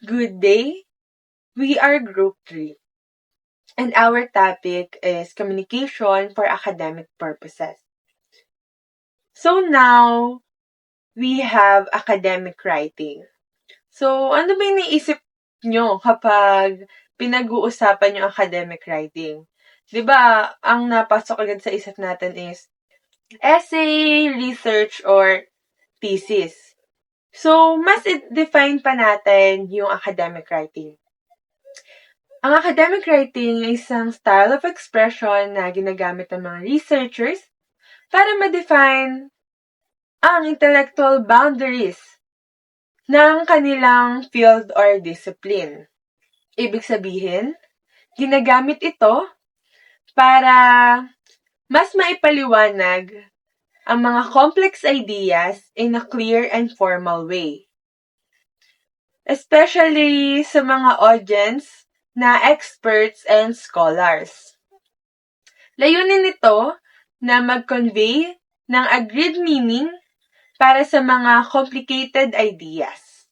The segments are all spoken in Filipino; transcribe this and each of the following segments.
Good day. We are Group 3, and our topic is communication for academic purposes. So now, we have academic writing. So, ano ba yung naisip nyo kapag pinag-uusapan yung academic writing? 'Di ba, ang napasok agad sa isip natin is essay, research, or thesis. So, mas i-define pa natin yung academic writing. Ang academic writing ay isang style of expression na ginagamit ng mga researchers para ma-define ang intellectual boundaries ng kanilang field or discipline. Ibig sabihin, ginagamit ito para mas maipaliwanag ang mga complex ideas in a clear and formal way. Especially sa mga audience na experts and scholars. Layunin nito na mag-convey ng agreed meaning para sa mga complicated ideas.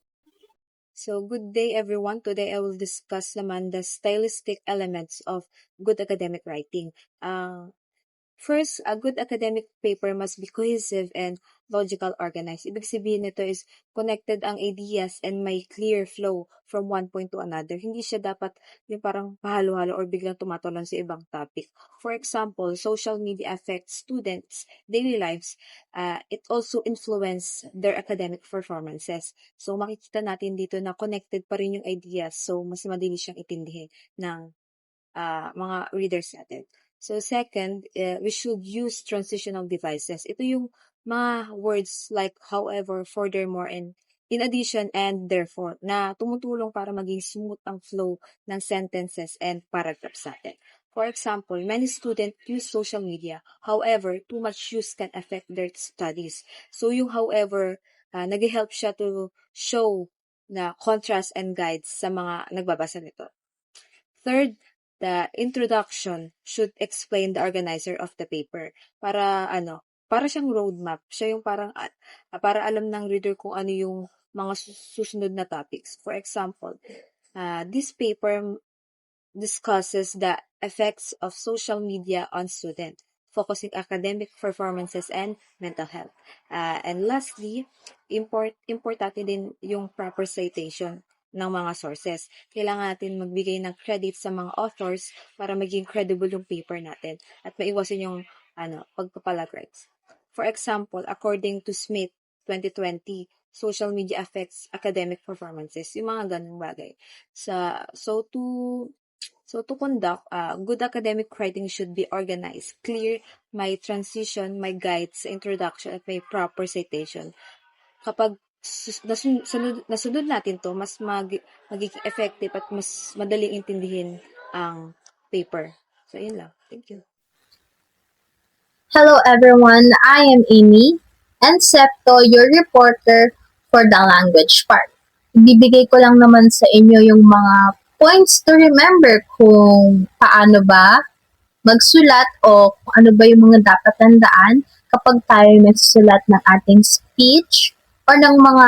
So, good day everyone. Today I will discuss naman the stylistic elements of good academic writing. First, a good academic paper must be cohesive and logical organized. Ibig sabihin nito is connected ang ideas and may clear flow from one point to another. Hindi siya dapat yung parang pahalo-halo or biglang tumatalon sa ibang topic. For example, social media affects students' daily lives. It also influence their academic performances. So, makikita natin dito na connected pa rin yung ideas. So, mas madali siyang intindihin ng mga readers natin. So, second, we should use transitional devices. Ito yung mga words like however, furthermore, and in addition, and therefore, na tumutulong para maging smooth ang flow ng sentences and paragraphs natin. For example, many students use social media. However, too much use can affect their studies. So, yung however, nag-help siya to show na contrast and guides sa mga nagbabasa nito. Third, the introduction should explain the organizer of the paper. Para siyang roadmap. Siya yung parang, para alam ng reader kung ano yung mga susunod na topics. For example, this paper discusses the effects of social media on students, focusing academic performances and mental health. And lastly, importante din yung proper citation ng mga sources. Kailangan natin magbigay ng credit sa mga authors para maging credible yung paper natin at maiwasan yung pagpapalagrades. For example, according to Smith 2020, social media affects academic performances. Yung mga ganung bagay. So to conduct good academic writing should be organized, clear, may transition, may guides, introduction, at may proper citation. Kapag nasunod natin to, mas magiging effective at mas madaling intindihin ang paper. So, yun lang. Thank you. Hello everyone, I am Amy, and Septo, your reporter for the language part. Ibibigay ko lang naman sa inyo yung mga points to remember kung paano ba magsulat o kung ano ba yung mga dapat tandaan kapag tayo nagsusulat ng ating speech or ng mga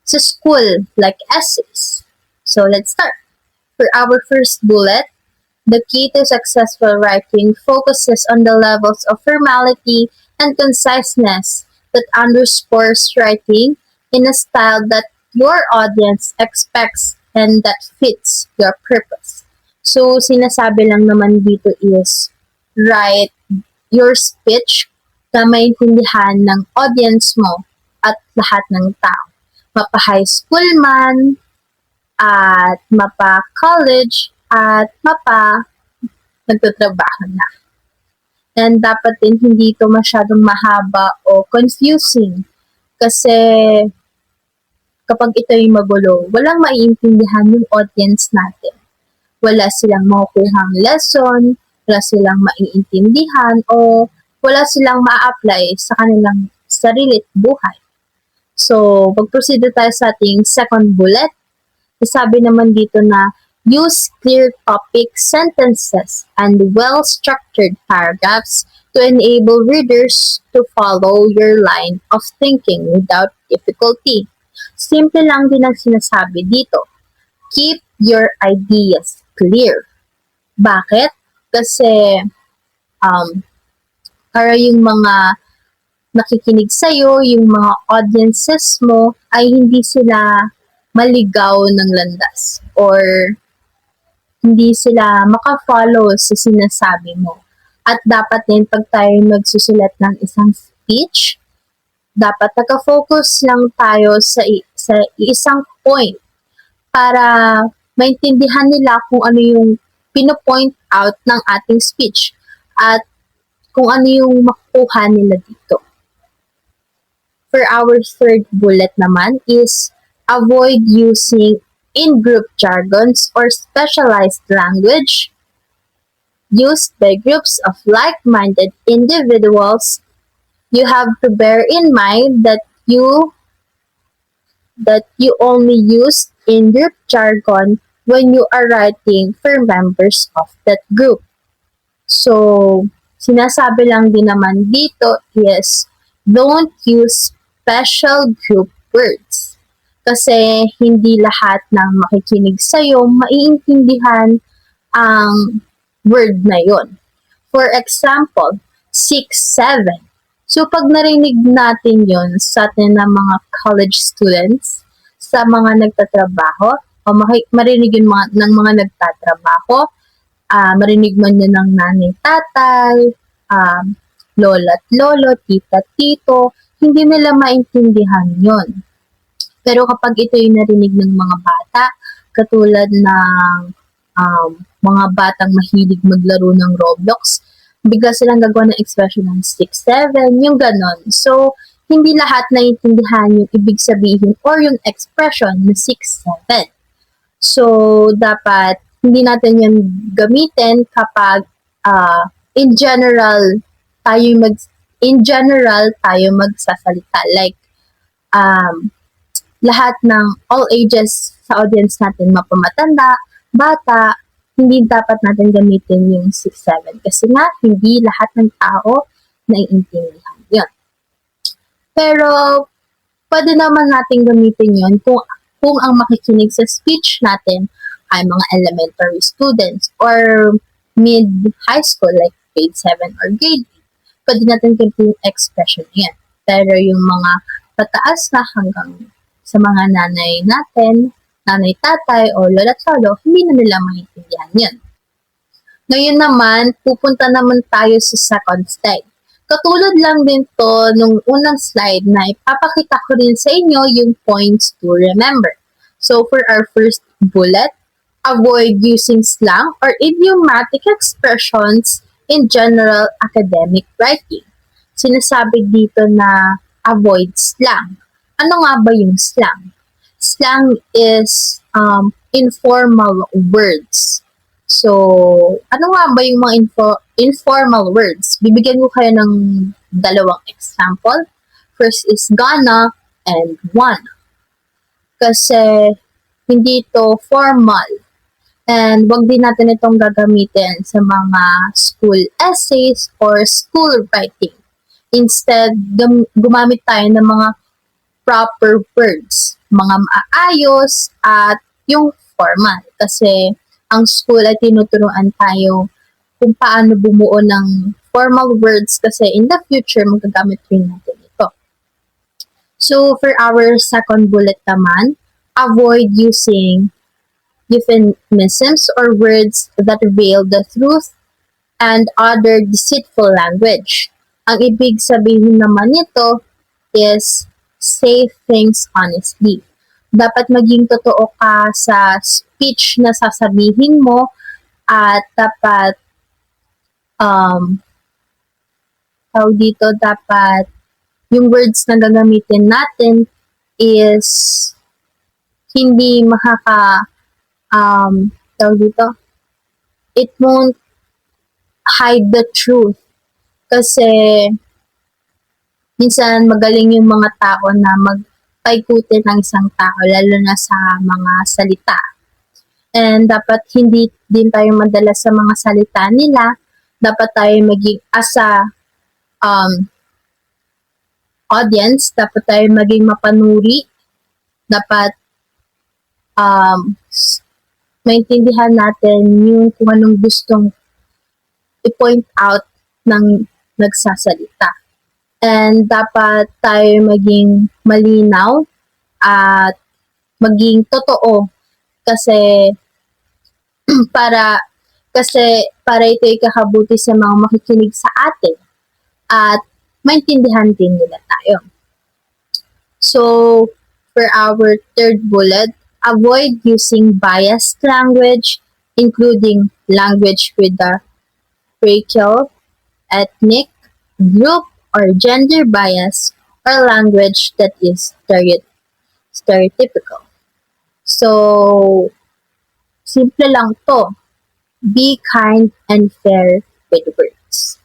sa school like essays. So let's start. For our first bullet, the key to successful writing focuses on the levels of formality and conciseness that underscores writing in a style that your audience expects and that fits your purpose. So, sinasabi lang naman dito is write your speech na maintindihan ng audience mo at lahat ng tao. Mapa-high school man, at mapa-college, at nagtatrabaho na. And dapat din hindi ito masyadong mahaba o confusing. Kasi kapag ito ay magulo, walang maiintindihan yung audience natin. Wala silang makukuhang lesson, wala silang maiintindihan, o wala silang ma-apply sa kanilang sarili at buhay. So, mag-proceed tayo sa ating second bullet. Sabi naman dito na use clear topic sentences and well-structured paragraphs to enable readers to follow your line of thinking without difficulty. simple lang din ang sinasabi dito. Keep your ideas clear. Bakit? Kasi para yung mga nakikinig sa'yo, yung mga audiences mo, ay hindi sila maligaw ng landas or hindi sila makafollow sa sinasabi mo. At dapat din pag tayo magsusulat ng isang speech, dapat naka-focus lang tayo sa isang point para maintindihan nila kung ano yung pinopoint out ng ating speech at kung ano yung makukuha nila dito. For our third bullet naman is avoid using in-group jargons or specialized language used by groups of like-minded individuals. You have to bear in mind that you only use in-group jargon when you are writing for members of that group. So, sinasabi lang din naman dito is don't use special group words. Kasi hindi lahat ng makikinig sa'yo maiintindihan ang word na yon. For example, 6, 7. So, pag narinig natin yon sa atin ng mga college students, sa mga nagtatrabaho, o marinig yun ng mga nagtatrabaho, marinig man yun ng nanay, tatay, lola at lolo, tita, tito, hindi nila maintindihan yon. Pero kapag ito yung narinig ng mga bata, katulad ng mga batang mahilig maglaro ng Roblox, bigla silang gagawa ng expression ng 6, 7, yung ganon. So, hindi lahat naiintindihan yung ibig sabihin or yung expression na 6, 7. So, dapat hindi natin yan gamitin kapag in general tayo magsasalita. Like, lahat ng all ages sa audience natin, mapamatanda, bata, hindi dapat natin gamitin yung 6, 7 kasi nga hindi lahat ng tao naiintindihan yun. Pero pwede naman natin gamitin yun kung ang makikinig sa speech natin ay mga elementary students or mid-high school like grade 7 or grade 8. Pwede natin gamitin yung expression yan. Pero yung mga pataas na hanggang sa mga nanay natin, nanay, tatay, o lola at lolo, hindi na nila maintindihan yan. Ngayon naman, pupunta naman tayo sa second slide. Katulad lang din to nung unang slide na ipapakita ko rin sa inyo yung points to remember. So for our first bullet, avoid using slang or idiomatic expressions in general academic writing. Sinasabi dito na avoid slang. Ano nga ba yung slang? Slang is informal words. So, ano nga ba yung mga informal words? Bibigyan ko kayo ng dalawang example. First is gonna and wanna. Kasi hindi ito formal. And wag din natin itong gagamitin sa mga school essays or school writing. Instead, gumamit tayo ng mga proper words, mga maayos at yung formal. Kasi ang school ay tinuturuan tayo kung paano bumuo ng formal words kasi in the future magagamit rin natin ito. So for our second bullet naman, avoid using euphemisms or words that veil the truth and other deceitful language. Ang ibig sabihin naman nito is say things honestly. Dapat maging totoo ka sa speech na sasabihin mo at dapat dapat yung words na gagamitin natin is hindi it won't hide the truth. Kasi minsan magaling yung mga tao na magpaikutin ng isang tao, lalo na sa mga salita. And dapat hindi din tayo madala sa mga salita nila. Dapat tayo maging, as a audience, dapat tayo maging mapanuri Dapat maintindihan natin yung kung anong gustong i-point out ng nagsasalita. And dapat tayo maging malinaw at maging totoo kasi para para ito ikakabuti sa mga makikinig sa atin at maintindihan din nila tayo. So, for our third bullet, avoid using biased language, including language with a racial, ethnic, group, or gender bias, or language that is stereotypical. So, simple lang to. Be kind and fair with words.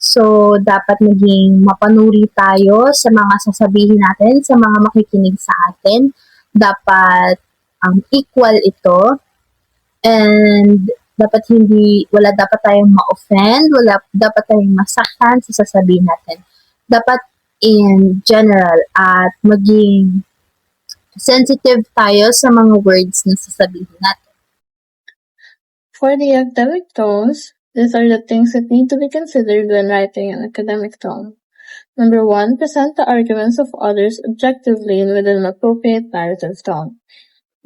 So, dapat maging mapanuri tayo sa mga sasabihin natin, sa mga makikinig sa atin. Dapat equal ito. And dapat wala dapat tayong ma-offend, wala dapat tayong masaktan sa sasabihin natin. Dapat in general at maging sensitive tayo sa mga words na sasabihin natin. For the academic tones, these are the things that need to be considered when writing an academic tone. Number 1, present the arguments of others objectively and with an appropriate narrative tone.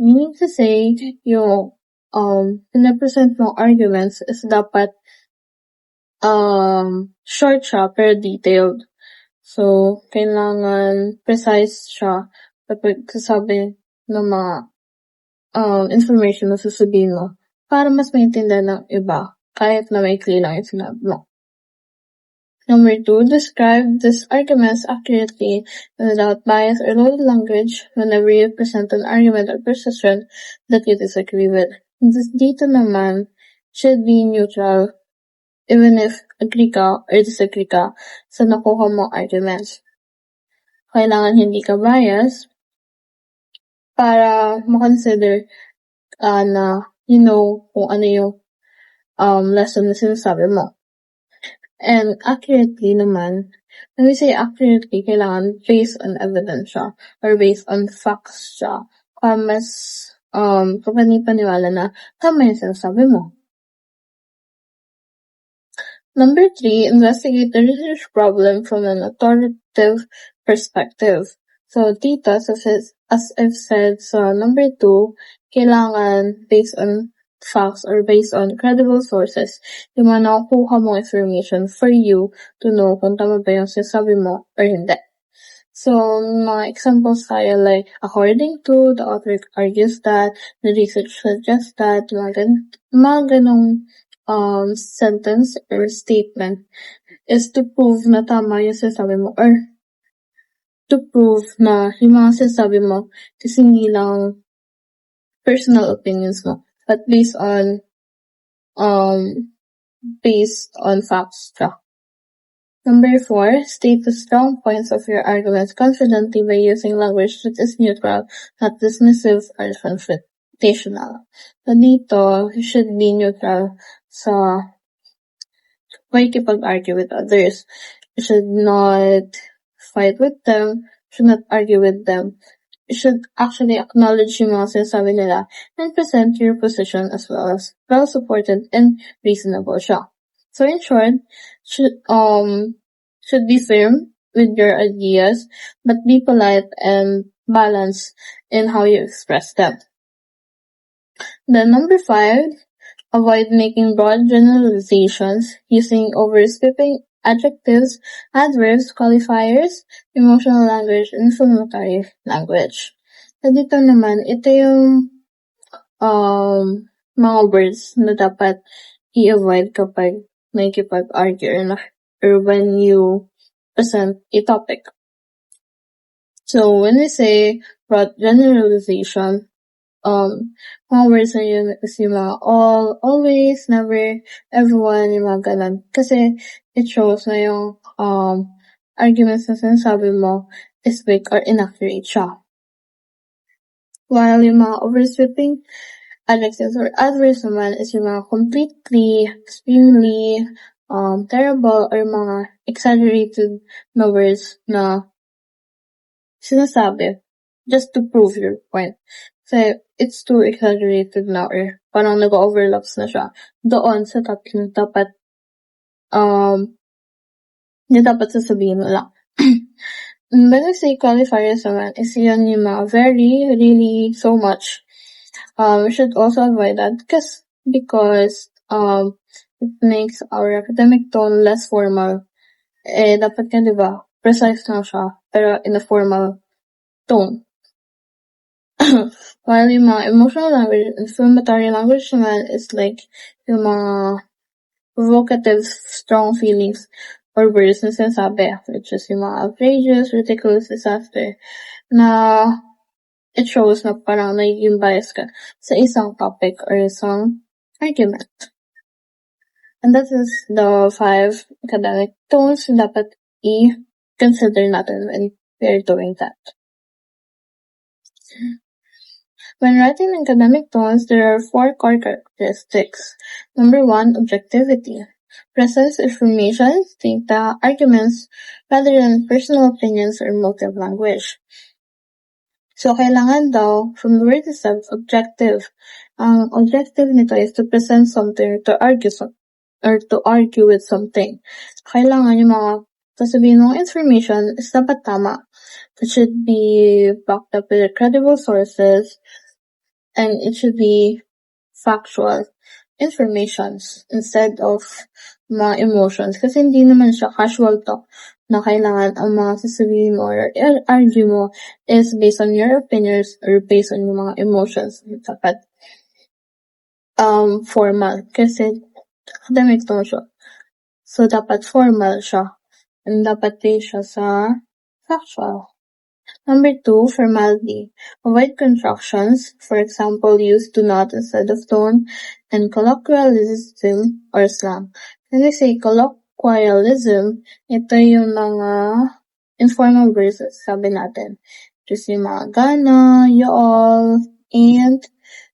Meaning to say, yung pinapresent mong arguments is dapat short siya pero detailed. So, kailangan precise siya kapag sasabi ng mga information na sasabihin mo para mas maintindihan ng iba kahit na maikli lang yung sinabi mo. Number 2, describe these arguments accurately and without bias or loaded language whenever you present an argument or position that you disagree with. Dito naman should be neutral even if agree ka or disagree ka sa nakuha mong arguments. Kailangan hindi ka bias para makonsider na you know kung ano yung lesson na sinasabi mo. And accurately naman, when we say accurately, kailangan based on evidence siya or based on facts siya para mas kapanipaniwala na tama yung sinasabi mo. Number 3, investigate the research problem from an authoritative perspective. So, dito, as I've said, so number 2, kailangan based on facts or based on credible sources, yung mga nakukuha mong information for you to know kung tama ba yung sinasabi mo or hindi. So, mga examples tayo like, according to, the author argues that, the research suggests that, mga ganong sentence or statement is to prove na tama yung sinasabi mo or to prove na yung mga sinasabi mo is hindi lang personal opinions mo but based on facts siya. Number 4, state the strong points of your arguments confidently by using language that is neutral, not dismissive or confrontational. So dito, you should be neutral sa makikipag-argue with others. You should not fight with them, should not argue with them. You should actually acknowledge yung mga sinasabi nila and present your position as well-supported and reasonable siya. So in short, should be firm with your ideas, but be polite and balanced in how you express them. Then number 5, avoid making broad generalizations using oversweeping adjectives, adverbs, qualifiers, emotional language, and inflammatory language. So dito naman, ito yung mga words na dapat i-avoid kapag nakikipag-argue or when you present a topic. So when we say broad generalization, mga words na yun is yung mga all, always, never, everyone, yung mga ganon. Kasi it shows na yung arguments na sinasabi mo is weak or inaccurate siya. While yung mga oversweeping adjectives or adverbs naman is yung mga completely, extremely, terrible or mga exaggerated na words na sinasabi just to prove your point. Kasi it's too exaggerated na or parang nag-overlaps na siya doon sa topic na dapat sasabihin mo lang. When we say qualifiers naman, is yan yung mga very, really, so much. We should also avoid that because it makes our academic tone less formal. Dapat ka, diba, precise lang siya, pero in a formal tone. While yung mga emotional language, inflammatory language naman is like yung mga provocative, strong feelings or words na sinasabi, which is yung mga outrageous, ridiculous, disaster, na it shows na parang nagiging bias ka sa isang topic or isang argument. And that is the 5 academic tones na dapat i-consider natin when we are doing that. When writing academic tones, there are 4 core characteristics. Number 1, objectivity. Presents information, data, arguments, rather than personal opinions or motive language. So, kailangan daw, from the word itself, objective. Ang objective nito is to present something, to argue with something. Kailangan yung mga sasabihin mong information is dapat tama. It should be backed up with credible sources, and it should be factual informations instead of mga emotions. Kasi hindi naman siya casual talk na kailangan ang mga sasabihin mo or argue mo is based on your opinions or based on yung mga emotions. Dapat formal. Kasi academic tone siya. So, dapat formal siya. And dapat din siya sa factual. Number 2, formality. Avoid contractions. For example, use do not instead of don't. And colloquialism or slang. When we say colloquialism, ito yung mga informal words sabi natin. Just yung mga gana, y'all, and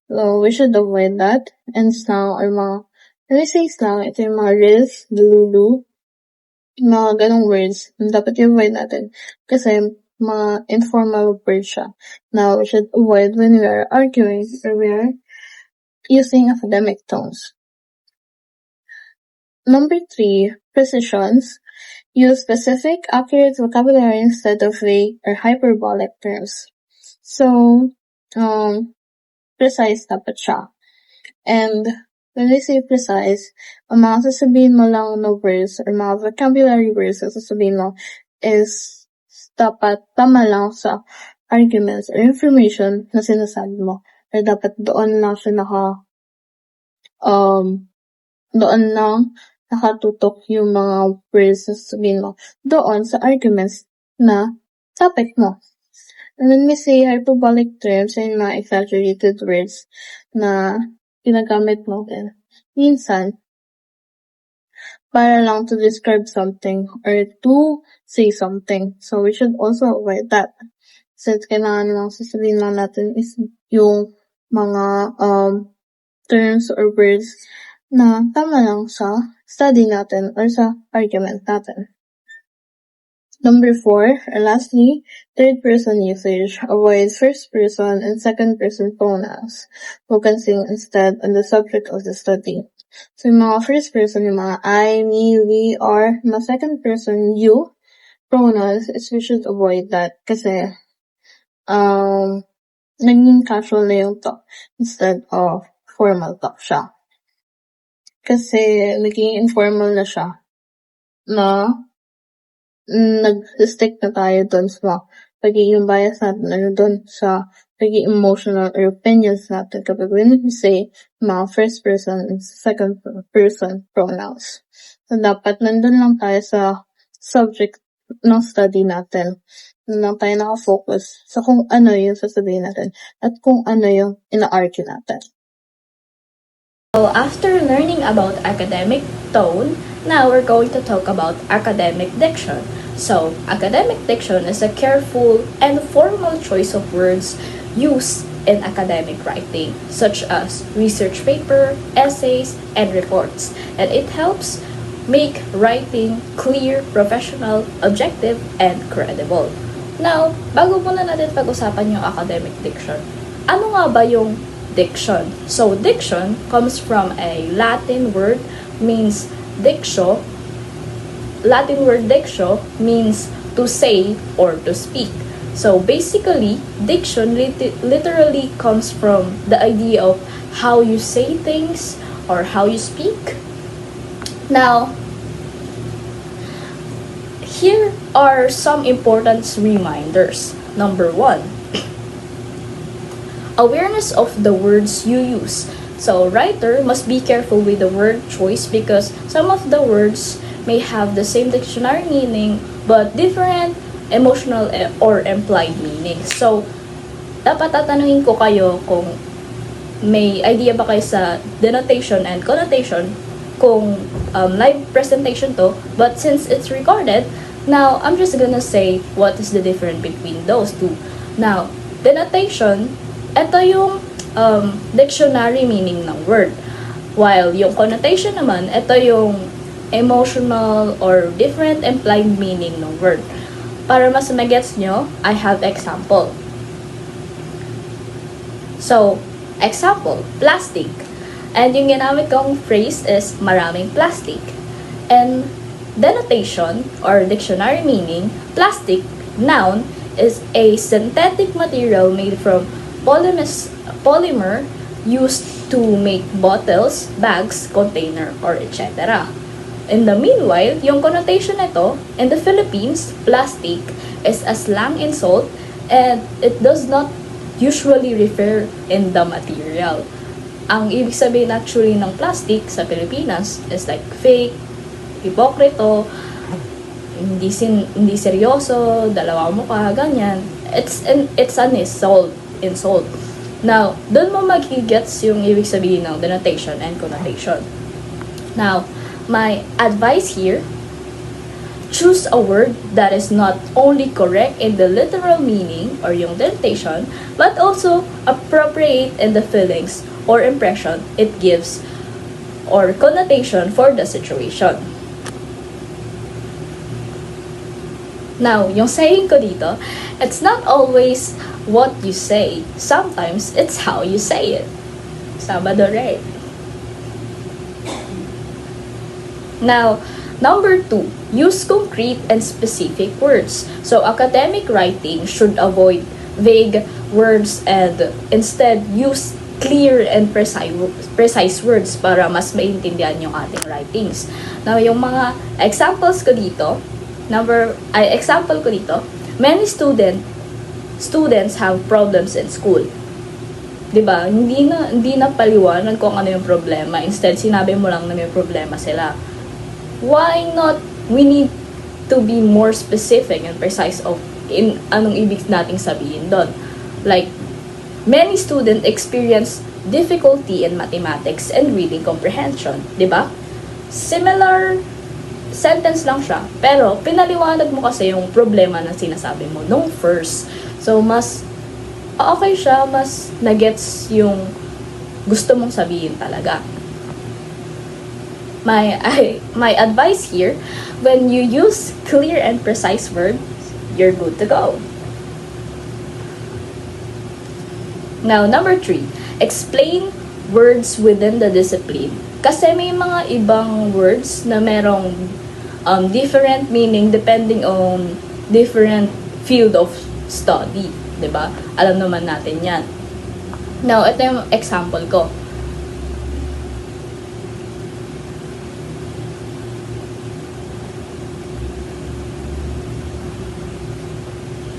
we should avoid that. And slang or mga, when we say slang, ito yung mga riz, lulu, mga ganong words. Dapat i-avoid natin. Kasi mga informal words siya. Now, we should avoid when we are arguing or we are using academic tones. Number 3, precisions. Use specific, accurate vocabulary instead of vague or hyperbolic terms. So, precise dapat siya. And when we say precise, ang mga sasabihin mo lang na words or mga vocabulary words na sasabihin mo is dapat tama lang sa arguments or information na sinasabi mo. Or dapat doon lang siya doon lang nakatutok yung mga words na sasabihin mo doon sa arguments na topic mo. And when we say hyperbolic terms and mga exaggerated words na ginagamit mo din, minsan, para lang to describe something or to say something. So, we should also avoid that. Since kailangan lang sasabihin lang natin is yung mga terms or words na tama lang sa study natin or sa argument natin. Number 4, or lastly, third-person usage. Avoid first-person and second-person pronouns, focusing instead on the subject of the study. So, yung mga first-person, yung mga I, me, we, are, mga second-person, you, pronouns, is we should avoid that kasi naging casual na yung talk instead of formal talk siya. Kasi naging informal na siya na nag-stick na tayo doon sa pagiging bias natin or doon sa pagiging emotional or opinions natin kapag when we say mga first person and second person pronouns. So, dapat nandun lang tayo sa subject ng study natin. Nandun lang tayo nakafocus sa kung ano yung sasabihin natin at kung ano yung ina-argue natin. So after learning about academic tone, now we're going to talk about academic diction. So, academic diction is a careful and formal choice of words used in academic writing, such as research paper, essays, and reports. And it helps make writing clear, professional, objective, and credible. Now, bago muna natin pag-usapan yung academic diction, ano nga ba yung diction? So, diction comes from a Latin word means dictio. Latin word dictio means to say or to speak. So, basically, diction literally comes from the idea of how you say things or how you speak. Now, here are some important reminders. Number 1, awareness of the words you use. So, writer must be careful with the word choice because some of the words may have the same dictionary meaning but different emotional or implied meaning. So, dapat tatanungin ko kayo kung may idea ba kayo sa denotation and connotation kung live presentation to, but since it's recorded, now I'm just gonna say what is the difference between those two. Now, denotation, ito yung dictionary meaning ng word. While yung connotation naman, ito yung emotional or different implied meaning ng word. Para mas magets nyo, I have example. So, example, plastic. And yung ginamit kong phrase is maraming plastic. And denotation or dictionary meaning, plastic, noun, is a synthetic material made from polymer used to make bottles, bags, container, or etc. In the meanwhile, yung connotation nito, in the Philippines, plastic is a slang insult and it does not usually refer in the material. Ang ibig sabihin actually ng plastic sa Pilipinas is like fake, hipokrito, hindi seryoso, dalawa mo ka, ganyan. It's an insult. Now, doon mo magigets yung ibig sabihin ng denotation and connotation. Now, my advice here, choose a word that is not only correct in the literal meaning or yung denotation, but also appropriate in the feelings or impression it gives or connotation for the situation. Now, yung saying ko dito, it's not always what you say. Sometimes it's how you say it. Sabado, right? Now, number 2, use concrete and specific words. So, academic writing should avoid vague words and instead use clear and precise words para mas maintindihan yung ating writings. Now, yung mga examples ko dito, many students have problems in school. 'Di ba? Hindi na paliwanag kung ano yung problema. Instead, sinabi mo lang na may problema sila. Why not we need to be more specific and precise of in anong ibig nating sabihin doon? Like, many students experience difficulty in mathematics and reading comprehension, 'di ba? Similar sentence lang siya, pero pinaliwanag mo kasi yung problema na sinasabi mo nung first. So, mas okay siya, mas nagets yung gusto mong sabihin talaga. My advice here, when you use clear and precise words, you're good to go. Now, number 3, explain words within the discipline. Kasi may mga ibang words na merong different meaning depending on different field of study. 'Di ba? Alam naman natin yan. Now, ito yung example ko.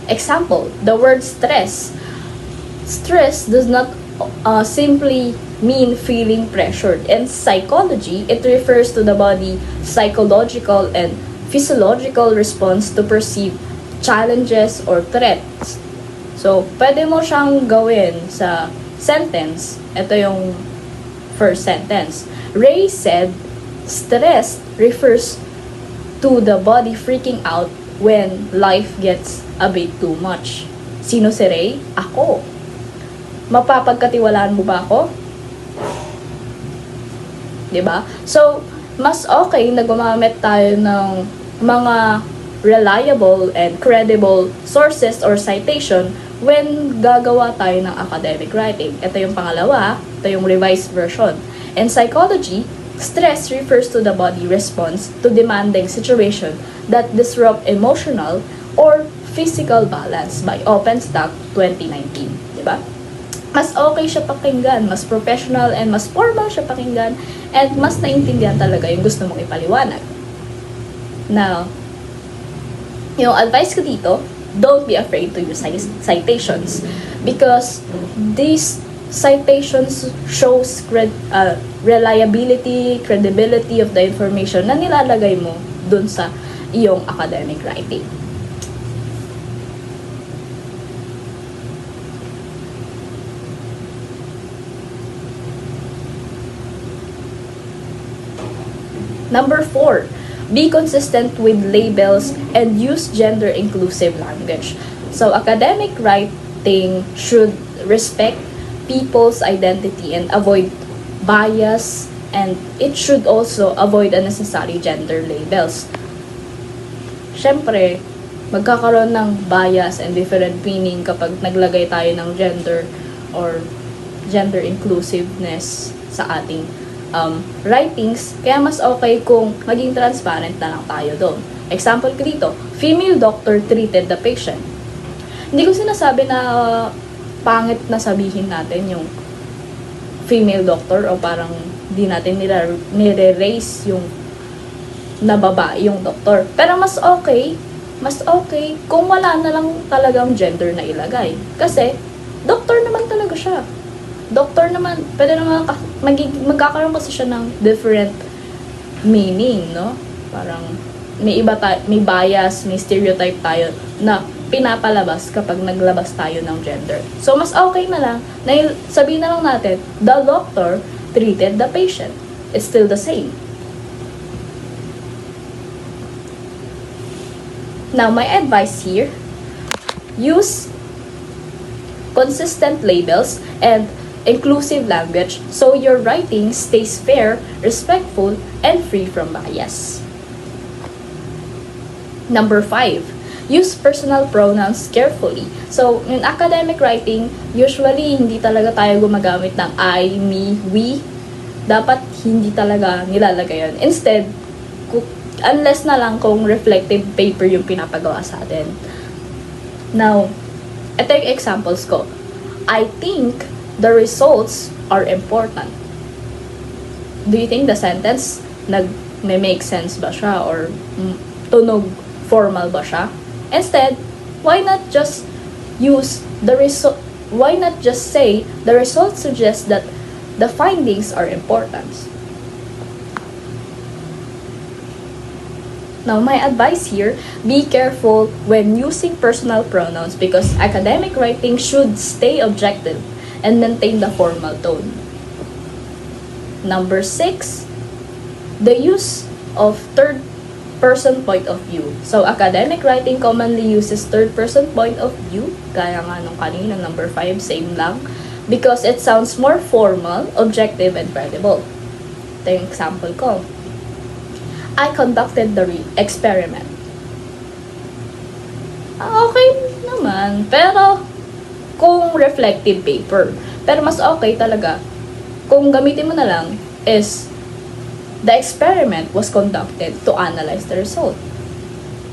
Example, the word stress. Stress does not simply mean feeling pressured. In psychology, it refers to the body psychological and physiological response to perceived challenges or threats. So, pwede mo siyang gawin sa sentence. Ito yung first sentence. Ray said, stress refers to the body freaking out when life gets a bit too much. Sino si Ray? Ako. Mapapagkatiwalaan mo ba ako? 'Di ba? So, mas okay na gumamit tayo ng mga reliable and credible sources or citation when gagawa tayo ng academic writing. Ito yung pangalawa, ito yung revised version. In psychology, stress refers to the body response to demanding situation that disrupt emotional or physical balance by OpenStack 2019. Diba? Mas okay siya pakinggan, mas professional and mas formal siya pakinggan, and mas naintindihan talaga yung gusto mong ipaliwanag. Now, yung advice ko dito, don't be afraid to use citations because these citations shows reliability, credibility of the information na nilalagay mo dun sa iyong academic writing. Number 4, be consistent with labels and use gender-inclusive language. So, academic writing should respect people's identity and avoid bias, and it should also avoid unnecessary gender labels. Siyempre, magkakaroon ng bias and different meaning kapag naglagay tayo ng gender or gender inclusiveness sa ating writings, kaya mas okay kung maging transparent na lang tayo doon. Example ko dito, female doctor treated the patient. Hindi ko sinasabi na pangit na sabihin natin yung female doctor o parang di natin nire-raise yung nababa yung doktor. Pero mas okay kung wala na lang talagang gender na ilagay. Kasi, doktor naman talaga siya. Doktor naman, pwede naman magkakaroon kasi siya ng different meaning, no? Parang may bias, may stereotype tayo na pinapalabas kapag naglabas tayo ng gender. So, mas okay na lang na sabihin na lang natin, the doctor treated the patient. It's still the same. Now, my advice here, use consistent labels and inclusive language so your writing stays fair, respectful, and free from bias. Number 5, use personal pronouns carefully. So, in academic writing, usually hindi talaga tayo gumagamit ng I, me, we. Dapat hindi talaga nilalagay yun. Instead, unless na lang kung reflective paper yung pinapagawa sa atin. Now, ito yung examples ko. I think the results are important. Do you think the sentence nag-make sense ba siya or tunog formal ba siya? Instead, why not just say the results suggest that the findings are important? Now, my advice here, be careful when using personal pronouns because academic writing should stay objective and maintain the formal tone. Number 6, the use of third-person point of view. So, academic writing commonly uses third-person point of view, gaya nga nung kanina, number 5, same lang, because it sounds more formal, objective, and credible. Ito yung example ko. I conducted the experiment. Okay naman, pero kung reflective paper. Pero mas okay talaga kung gamitin mo na lang is the experiment was conducted to analyze the result.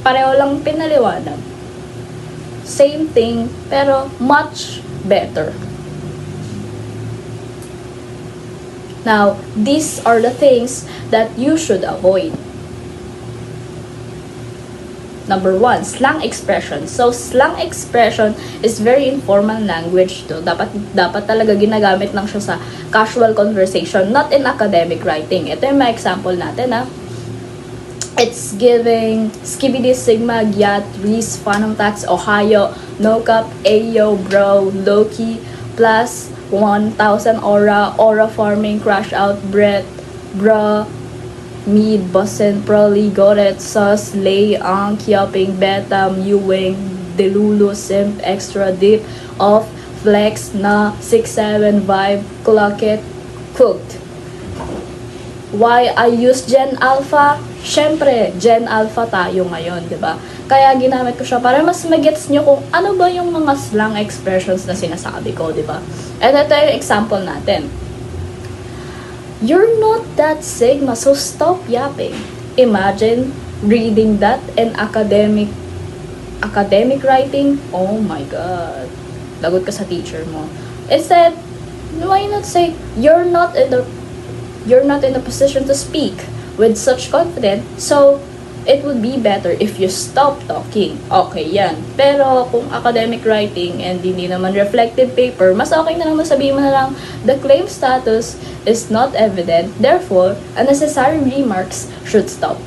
Pareho lang pinaliwanag. Same thing, pero much better. Now, these are the things that you should avoid. Number 1, slang expression. So, slang expression is very informal language to. Dapat talaga ginagamit lang siya sa casual conversation, not in academic writing. Ito yung mga example natin, ha. It's giving Skibidi Sigma, Gyat, Reese, Phantom Tax, Ohio, No Cap, Ayo, Bro, Loki, Plus, 1000 Aura Farming, Crash Out, Brett, Bra, Mead, Boston, Proly, Goret, Sus, Lay, Ang, Kioping, Beta, Mewing, Delulu, Simp, Extra Deep, Off, Flex, Na, 6-7, Vibe, Clock It, Cooked. Why I use Gen Alpha? syempre, Gen Alpha tayo ngayon, di ba? Kaya ginamit ko siya para mas magets nyo kung ano ba yung mga slang expressions na sinasabi ko, di ba? And ito yung example natin. You're not that Sigma, so stop yapping. Imagine reading that in academic writing. Oh my God. Lagot ka sa teacher mo. Instead, why not say, you're not in a position to speak with such confidence, so it would be better if you stop talking. Okay, yan. Pero kung academic writing and hindi naman reflective paper, mas okay na lang sabihin mo na lang, the claim status is not evident, therefore, unnecessary remarks should stop.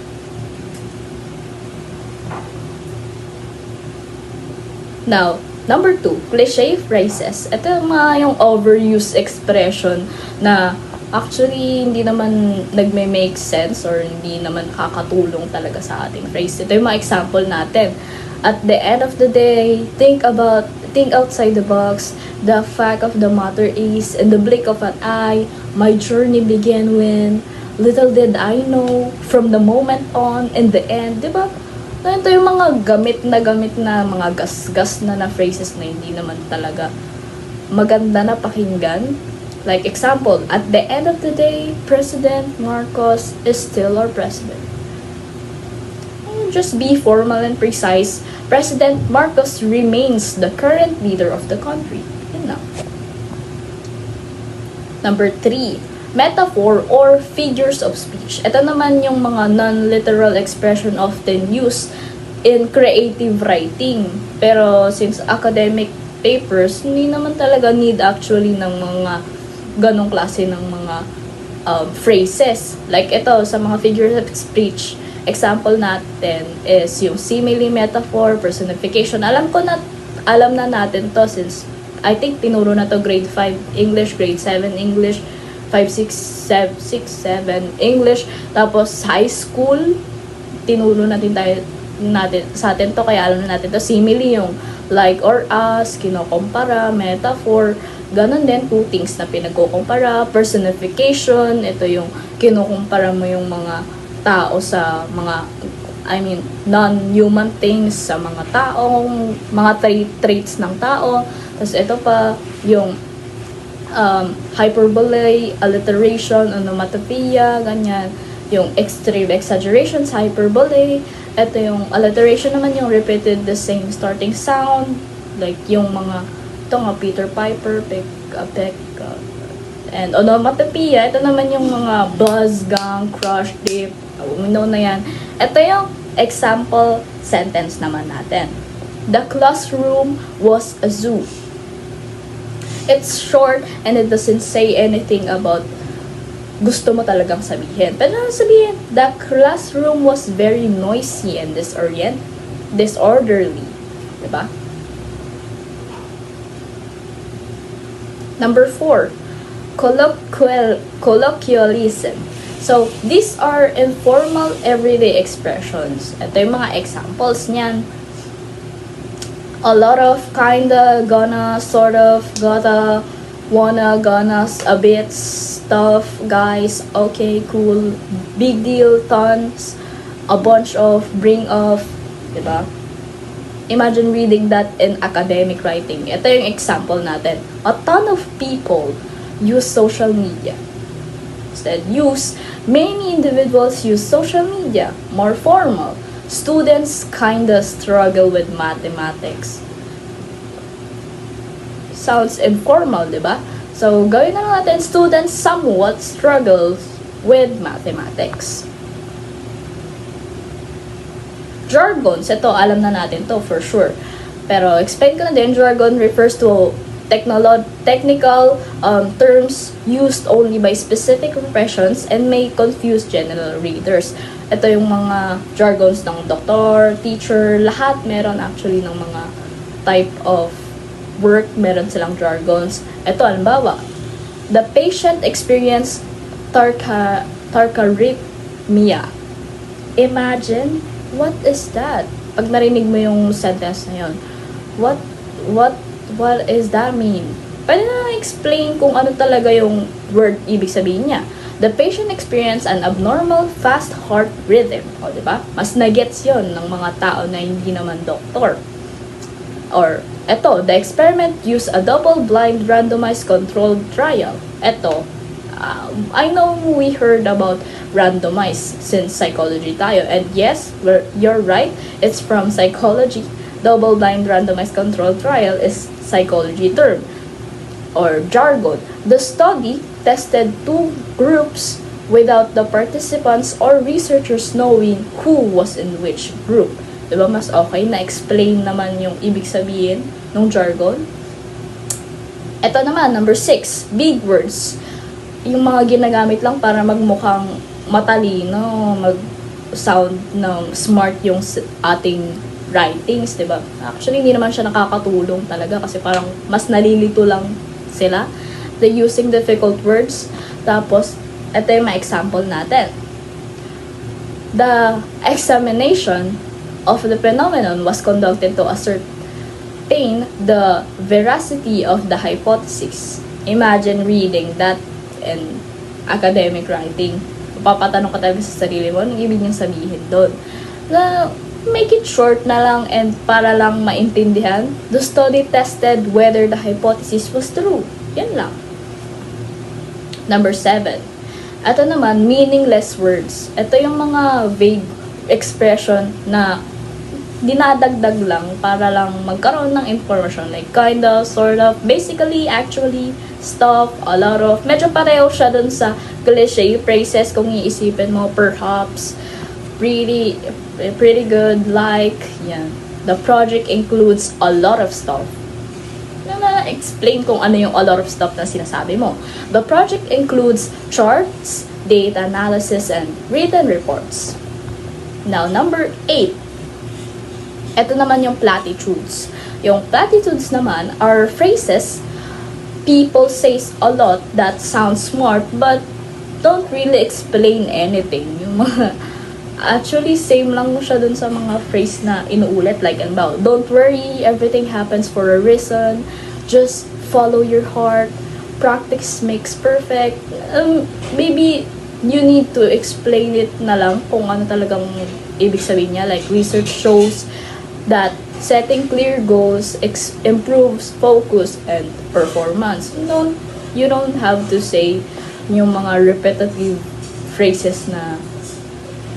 Now, number 2, cliche phrases. Ito yung overused expression na actually hindi naman nagme-make sense or hindi naman kakatulong talaga sa ating phrase. Ito yung mga example natin. At the end of the day, think outside the box. The fact of the matter is, in the blink of an eye, my journey began when little did I know from the moment on in the end, di ba? Ito yung mga gamit na mga gas-gas na phrases na hindi naman talaga maganda na pakinggan. Like example, at the end of the day, President Marcos is still our president. Just be formal and precise. President Marcos remains the current leader of the country. Yun na. Number 3, metaphor or figures of speech. Ito naman yung mga non-literal expression often used in creative writing. Pero since academic papers, hindi naman talaga need actually ng mga ganong klase ng mga phrases. Like ito, sa mga figures of speech, example natin is yung simile, metaphor, personification. Alam na natin to since I think tinuro na to grade 5 English, grade 7 English, 5, 6, 7 English. Tapos high school, tinuro natin sa atin to, kaya alam na natin to. Simile yung like or as, kinokompara, metaphor, ganon din, two things na pinagkukumpara. Personification, ito yung kinukumpara mo yung mga tao sa mga, non-human things sa mga taong, mga traits ng tao. Tapos ito pa, yung hyperbole, alliteration, onomatopoeia, ganyan. Yung extreme exaggerations, hyperbole. Ito yung alliteration naman, yung repeated the same starting sound. Like yung mga, ito nga, Peter Piper, Peck, and onomatopoeia. Ito naman yung mga buzz, gang, crush, dip. We know na yan. Ito yung example sentence naman natin. The classroom was a zoo. It's short and it doesn't say anything about gusto mo talagang sabihin. Pero sabihin, the classroom was very noisy and disorderly. Diba? Number 4, colloquialism. So, these are informal everyday expressions. Ito yung mga examples niyan. A lot of, kinda, gonna, sort of, gotta, wanna, gonna, a bit, stuff, guys, okay, cool, big deal, tons, a bunch of, bring of, diba? Imagine reading that in academic writing. Ito yung example natin. A ton of people use social media. Instead, many individuals use social media, more formal. Students kinda struggle with mathematics. Sounds informal, diba? So, gawin na lang natin, students somewhat struggles with mathematics. Jargons, ito, alam na natin to for sure. Pero, explain ko na din, jargon refers to technical terms used only by specific professions and may confuse general readers. Ito yung mga jargons ng doktor, teacher, lahat meron actually ng mga type of work, meron silang jargons. Ito, halimbawa, the patient experienced tachyarrhythmia. Imagine, what is that? Pag narinig mo yung sentence na yun, what does that mean? Pwede na explain kung ano talaga yung word ibig sabihin niya. The patient experience an abnormal fast heart rhythm. O, diba? Mas nagets yon ng mga tao na hindi naman doktor. Or, eto, the experiment used a double-blind randomized controlled trial. Eto, I know we heard about randomized since psychology tayo. And yes, you're right, it's from psychology. Double-blind randomized controlled trial is psychology term or jargon. The study tested two groups without the participants or researchers knowing who was in which group. Diba mas okay na explain naman yung ibig sabihin ng jargon? Ito naman, number 6, big words. Yung mga ginagamit lang para magmukhang matalino, mag-sound ng smart yung ating writings, diba? Actually, hindi naman siya nakakatulong talaga kasi parang mas nalilito lang sila. They're using difficult words. Tapos, ito yung mga example natin. The examination of the phenomenon was conducted to ascertain the veracity of the hypothesis. Imagine reading that in academic writing. Papatanong ka talaga sa sarili mo, anong ibig niyang sabihin doon? Make it short na lang and para lang maintindihan. The study tested whether the hypothesis was true. Yan lang. Number 7. Ito naman, meaningless words. Ito yung mga vague expression na dinadagdag lang para lang magkaroon ng information. Like, kinda, sort of, basically, actually, stuff, a lot of. Medyo pareho siya dun sa cliche phrases kung iisipin mo, perhaps, pretty good, like, yan. The project includes a lot of stuff. Na-explain kung ano yung a lot of stuff na sinasabi mo. The project includes charts, data analysis, and written reports. Now, number 8. Ito naman yung platitudes. Yung platitudes naman are phrases people says a lot that sound smart but don't really explain anything. Yung mga actually, same lang siya dun sa mga phrase na inuulit. Like, about, don't worry, everything happens for a reason. Just follow your heart. Practice makes perfect. Maybe, you need to explain it na lang kung ano talagang ibig sabihin niya. Like, research shows that setting clear goals improves focus and performance. You don't have to say yung mga repetitive phrases na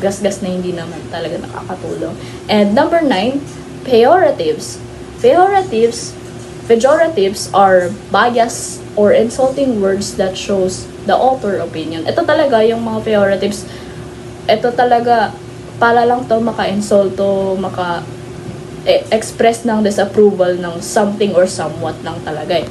gasgas na hindi naman talaga nakakatulong. And number 9, pejoratives. Pejoratives are bias or insulting words that shows the author opinion. Ito talaga yung mga pejoratives. Ito talaga para lang to maka-insulto, express ng disapproval ng something or somewhat lang talaga eh.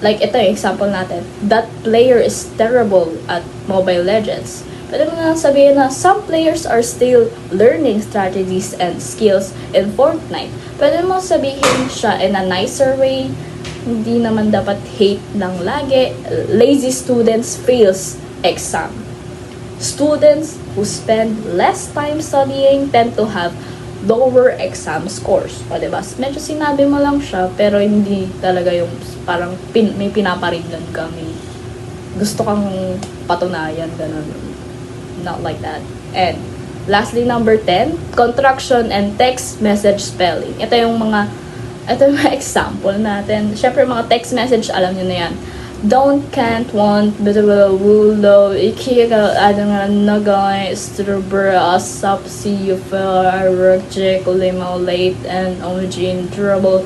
Like ito yung example natin. That player is terrible at Mobile Legends. Pwede mo nga sabihin na some players are still learning strategies and skills in Fortnite. Pwede mo sabihin siya in a nicer way. Hindi naman dapat hate lang lagi. Lazy students fails exam. Students who spend less time studying tend to have lower exam scores. O, diba? Medyo sinabi mo lang siya, pero hindi talaga yung parang may pinaparinggan ka. May gusto kang patunayan, ganun. Not like that. And lastly, number 10, contraction and text message spelling. Ito yung mga example natin. Syempre, mga text message, alam nyo na yan. Don't, can't, want, will, low, ikiga, nagay, strubber, asap, see you, fair, check, limo, late, and in trouble,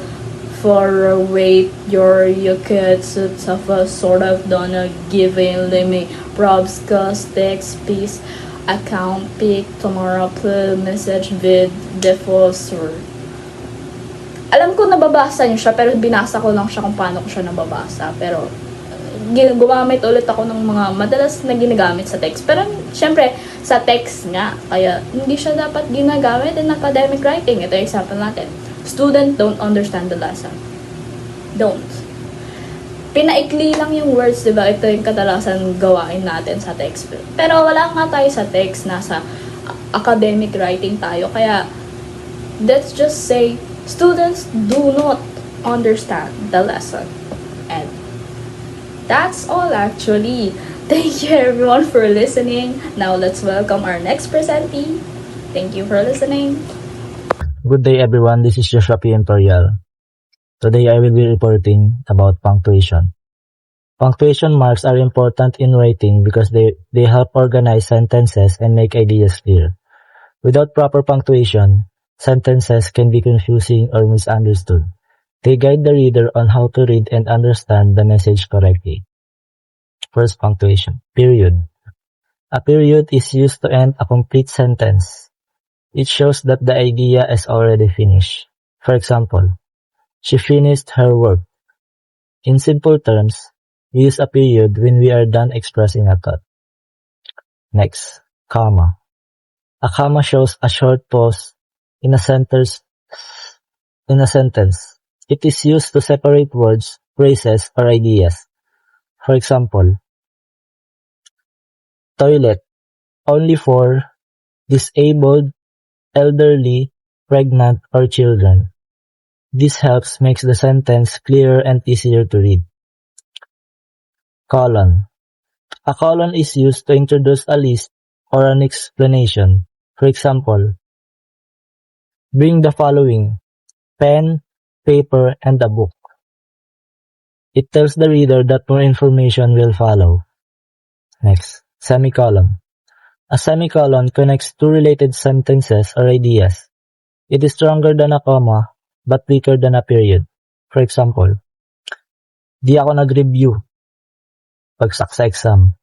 for wait, you could suffer sort of donna giving limit, probs, cost, text, piece, account, pick, tomorrow, play, message, vid, defosor. Alam ko nababasa niyo siya, pero binasa ko lang siya kung paano ko siya nababasa. Pero, gumamit ulit ako ng mga madalas na ginagamit sa text. Pero, syempre, sa text nga, kaya hindi siya dapat ginagamit in academic writing. Ito yung example natin. Student don't understand the lesson. Don't. Pinaikli lang yung words, diba? Ito yung kadalasan gawain natin sa text. Pero wala nga tayo sa text, nasa academic writing tayo. Kaya, let's just say, students do not understand the lesson. And that's all actually. Thank you everyone for listening. Now let's welcome our next presentee. Thank you for listening. Good day everyone, this is Joshua P. Imperial. Today I will be reporting about punctuation. Punctuation marks are important in writing because they help organize sentences and make ideas clear. Without proper punctuation, sentences can be confusing or misunderstood. They guide the reader on how to read and understand the message correctly. First, punctuation. Period. A period is used to end a complete sentence. It shows that the idea is already finished. For example, she finished her work. In simple terms, we use a period when we are done expressing a thought. Next, comma. A comma shows a short pause in a sentence. It is used to separate words, phrases, or ideas. For example, toilet, only for disabled, elderly, pregnant, or children. This helps makes the sentence clearer and easier to read. Colon. A colon is used to introduce a list or an explanation. For example, bring the following: pen, paper, and a book. It tells the reader that more information will follow. Next, semicolon. A semicolon connects two related sentences or ideas. It is stronger than a comma, but weaker than a period. For example, di ako nag-review pagsak sa exam.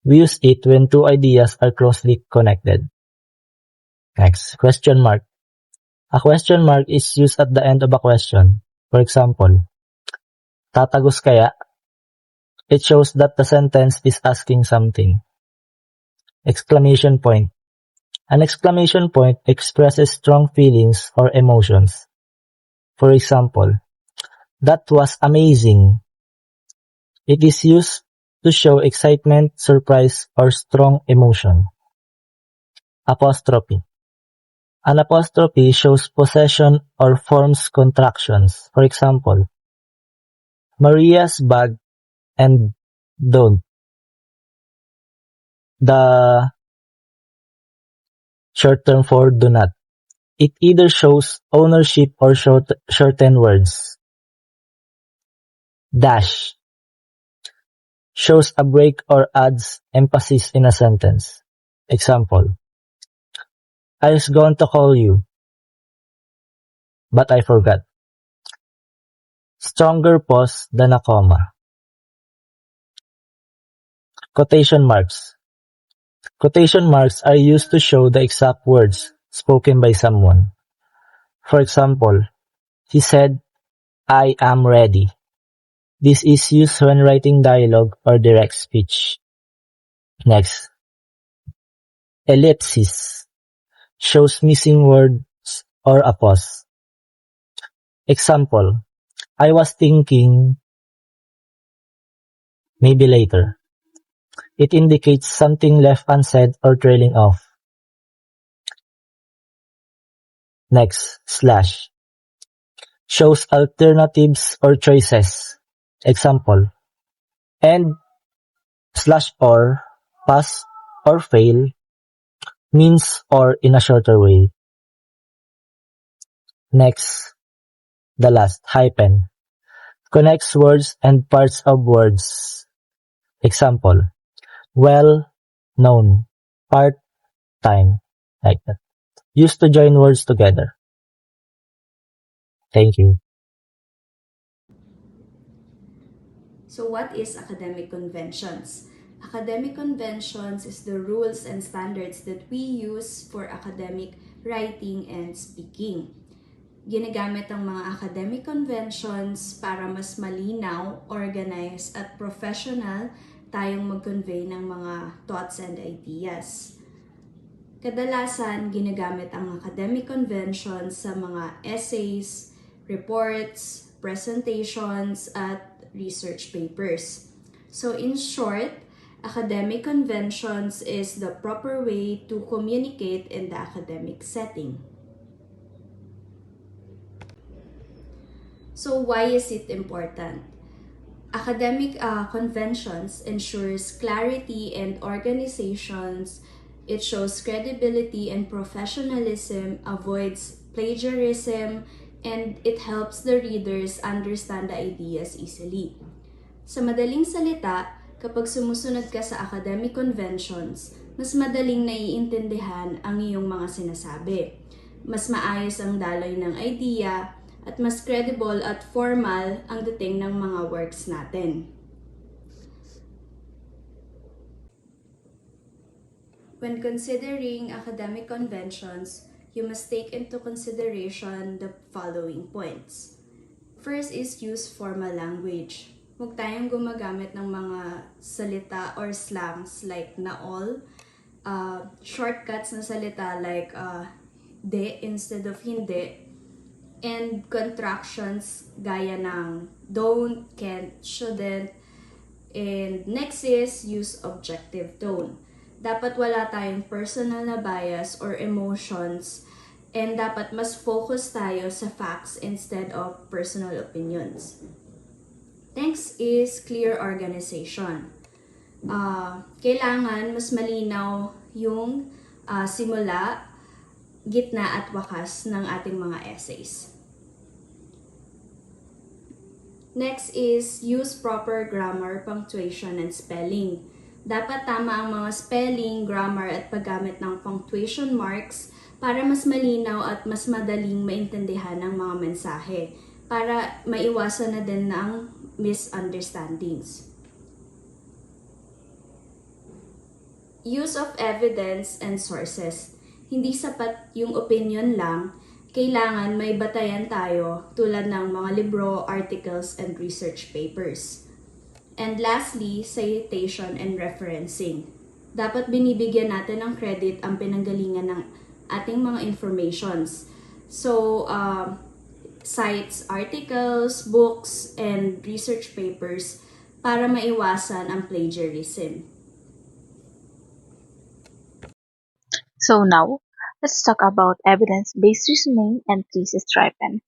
We use it when two ideas are closely connected. Next, question mark. A question mark is used at the end of a question. For example, tatagos kaya? It shows that the sentence is asking something. Exclamation point. An exclamation point expresses strong feelings or emotions. For example, that was amazing. It is used to show excitement, surprise, or strong emotion. Apostrophe. An apostrophe shows possession or forms contractions. For example, Maria's bag and don't. The short term for do not. It either shows ownership or shorten words. Dash shows a break or adds emphasis in a sentence. Example, I was going to call you, but I forgot. Stronger pause than a comma. Quotation marks. Quotation marks are used to show the exact words spoken by someone. For example, he said, I am ready. This is used when writing dialogue or direct speech. Next, ellipsis shows missing words or a pause. Example, I was thinking maybe later. It indicates something left unsaid or trailing off. Next, slash shows alternatives or choices. Example, and slash or, pass or fail, means or in a shorter way. Next, the last, hyphen, connects words and parts of words. Example, well, known, part, time, like that. Used to join words together. Thank you. So what is academic conventions? Academic conventions is the rules and standards that we use for academic writing and speaking. Ginagamit ang mga academic conventions para mas malinaw, organized, at professional tayong mag-convey ng mga thoughts and ideas. Kadalasan, ginagamit ang academic conventions sa mga essays, reports, presentations, at research papers. So in short, academic conventions is the proper way to communicate in the academic setting. So why is it important? Academic conventions ensures clarity and organizations. It shows credibility and professionalism, avoids plagiarism, and it helps the readers understand the ideas easily. Sa madaling salita, kapag sumusunod ka sa academic conventions, mas madaling naiintindihan ang iyong mga sinasabi. Mas maayos ang daloy ng idea at mas credible at formal ang dating ng mga works natin. When considering academic conventions, you must take into consideration the following points. First is use formal language. Huwag tayong gumagamit ng mga salita or slangs like na all, shortcuts na salita like de instead of hindi, and contractions gaya ng don't, can't, shouldn't. And next is use objective tone. Dapat wala tayong personal na bias or emotions, and dapat mas focus tayo sa facts instead of personal opinions. Next is clear organization. Kailangan mas malinaw yung simula, gitna at wakas ng ating mga essays. Next is use proper grammar, punctuation, and spelling. Dapat tama ang mga spelling, grammar, at paggamit ng punctuation marks para mas malinaw at mas madaling maintindihan ang mga mensahe, para maiwasan na din ng misunderstandings. Use of evidence and sources. Hindi sapat yung opinion lang, kailangan may batayan tayo tulad ng mga libro, articles, and research papers. And lastly, citation and referencing. Dapat binibigyan natin ng credit ang pinanggalingan ng ating mga informations. So, cites articles, books, and research papers para maiwasan ang plagiarism. So now, let's talk about evidence-based reasoning and thesis driven.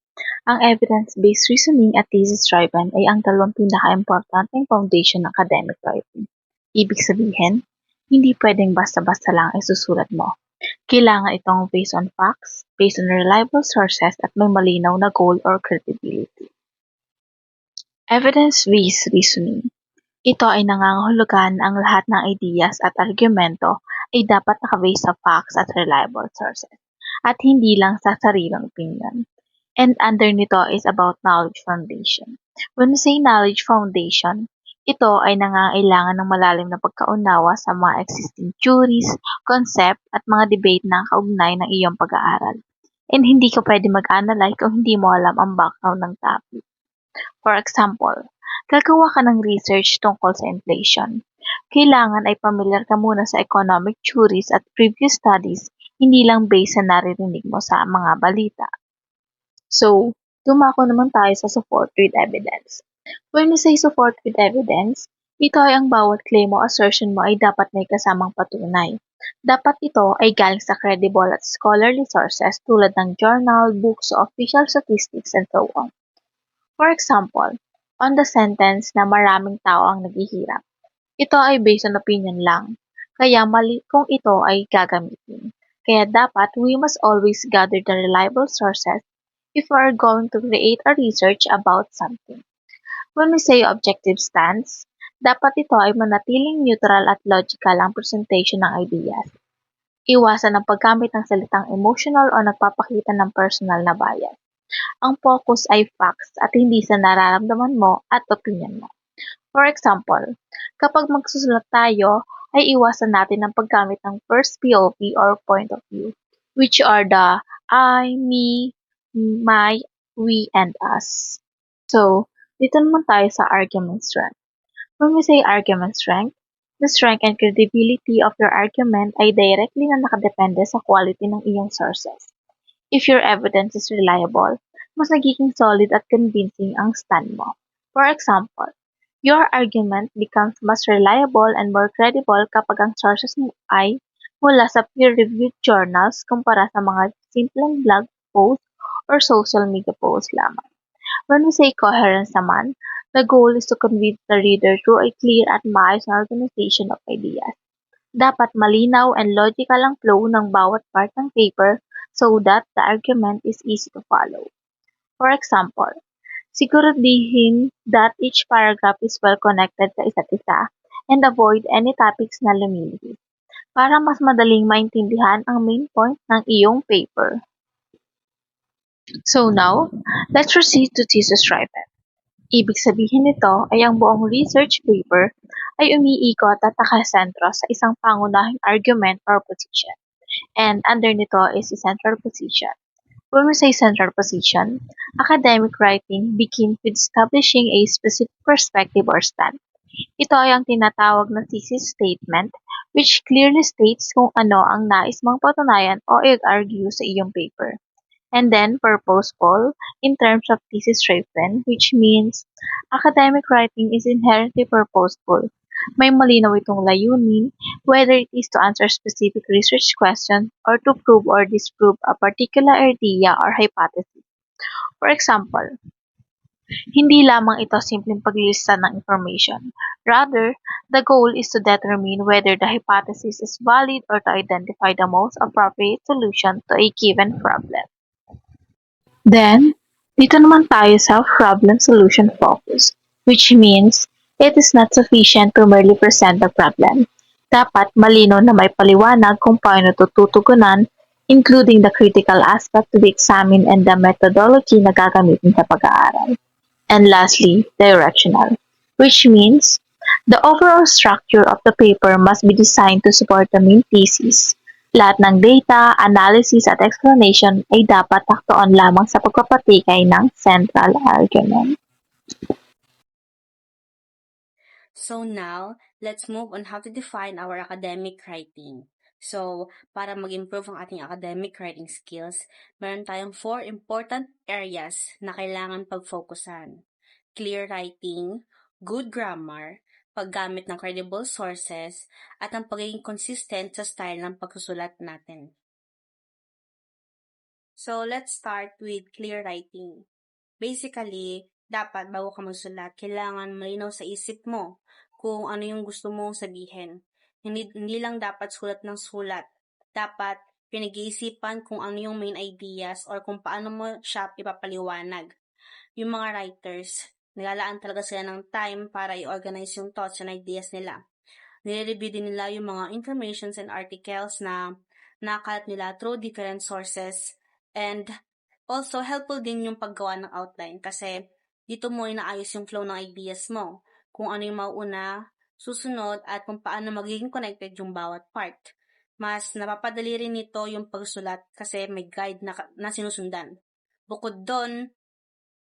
Ang evidence-based reasoning at thesis driven ay ang dalawang pinaka-importanteng foundation ng academic writing. Ibig sabihin, hindi pwedeng basta-basta lang isusulat mo. Kailangan itong based on facts, based on reliable sources, at may malinaw na goal or credibility. Evidence-based reasoning. Ito ay nangangahulugan ang lahat ng ideas at argumento ay dapat nakabase sa facts at reliable sources, at hindi lang sa sariling opinion. And under nito is about knowledge foundation. When we say knowledge foundation, ito ay nangangailangan ng malalim na pagkaunawa sa mga existing theories, concept, at mga debate na kaugnay ng iyong pag-aaral. And hindi ka pwede mag-analyze kung hindi mo alam ang background ng topic. For example, gagawa ka ng research tungkol sa inflation. Kailangan ay familiar ka muna sa economic theories at previous studies, hindi lang based sa naririnig mo sa mga balita. So, dumako naman tayo sa support with evidence. When we say support with evidence, ito ay ang bawat claim o assertion mo ay dapat may kasamang patunay. Dapat ito ay galing sa credible at scholarly sources tulad ng journal, books, official statistics, and so on. For example, on the sentence na maraming tao ang naghihirap. Ito ay based on opinion lang, kaya mali kung ito ay gagamitin. Kaya dapat we must always gather the reliable sources if we are going to create a research about something. When we say objective stance, dapat ito ay manatiling neutral at logical ang presentation ng ideas. Iwasan ang paggamit ng salitang emotional o nagpapakita ng personal na bias. Ang focus ay facts at hindi sa nararamdaman mo at opinion mo. For example, kapag magsusulat tayo, ay iwasan natin ang paggamit ng first POV or point of view, which are the I, me, my, we, and us. So, dito naman tayo sa argument strength. When we say argument strength, the strength and credibility of your argument ay directly na nakadepende sa quality ng iyong sources. If your evidence is reliable, mas nagiging solid at convincing ang stand mo. For example, your argument becomes mas reliable and more credible kapag ang sources mo ay mula sa peer-reviewed journals kumpara sa mga simpleng blog posts or social media posts lamang. When we say coherence naman, The goal is to convince the reader through a clear at maayos na organization of ideas. Dapat malinaw and logical ang flow ng bawat part ng paper so that the argument is easy to follow. For example, siguraduhin that each paragraph is well connected sa isa't isa and avoid any topics na lumilihis para mas madaling maintindihan ang main point ng iyong paper. So now, let's proceed to thesis writing. Ibig sabihin nito ay ang buong research paper ay umiikot at nakasentro sa isang pangunahing argument or position. And under nito is the central position. When we say central position, academic writing begins with establishing a specific perspective or stand. Ito ay ang tinatawag na thesis statement which clearly states kung ano ang nais mong patunayan o i-argue sa iyong paper. And then purposeful in terms of thesis written, which means academic writing is inherently purposeful. May malinaw itong layunin, whether it is to answer specific research questions or to prove or disprove a particular idea or hypothesis. For example, hindi lamang ito simpleng paglilista ng information. Rather, the goal is to determine whether the hypothesis is valid or to identify the most appropriate solution to a given problem. Then, dito naman tayo sa problem solution focus, which means it is not sufficient to merely present the problem. Dapat malino na may paliwanag kung paano ito tutugunan, including the critical aspect to be examined and the methodology na gagamitin sa pag-aaral. And lastly, directional, which means the overall structure of the paper must be designed to support the main thesis. Lahat ng data, analysis at explanation ay dapat taktoon lamang sa pagpapatikay ng central argument. So now, let's move on how to define our academic writing. So, para mag-improve ang ating academic writing skills, meron tayong 4 important areas na kailangan pag-focusan. Clear writing, good grammar, paggamit ng credible sources, at ang pagiging consistent sa style ng pagsusulat natin. So, let's start with clear writing. Basically, dapat bago ka magsulat, kailangan malinaw sa isip mo kung ano yung gusto mong sabihin. Hindi lang dapat sulat ng sulat. Dapat pinag-iisipan kung ano yung main ideas or kung paano mo siya ipapaliwanag. Yung mga writers, nilalaan talaga sila ng time para i-organize yung thoughts and ideas nila. Nire-review din nila yung mga informations and articles na nakalat nila through different sources. And also, helpful din yung paggawa ng outline kasi dito mo inaayos yung flow ng ideas mo, kung ano yung mauuna, susunod, at kung paano magiging connected yung bawat part. Mas napapadali rin nito yung pagsulat kasi may guide na sinusundan. Bukod doon,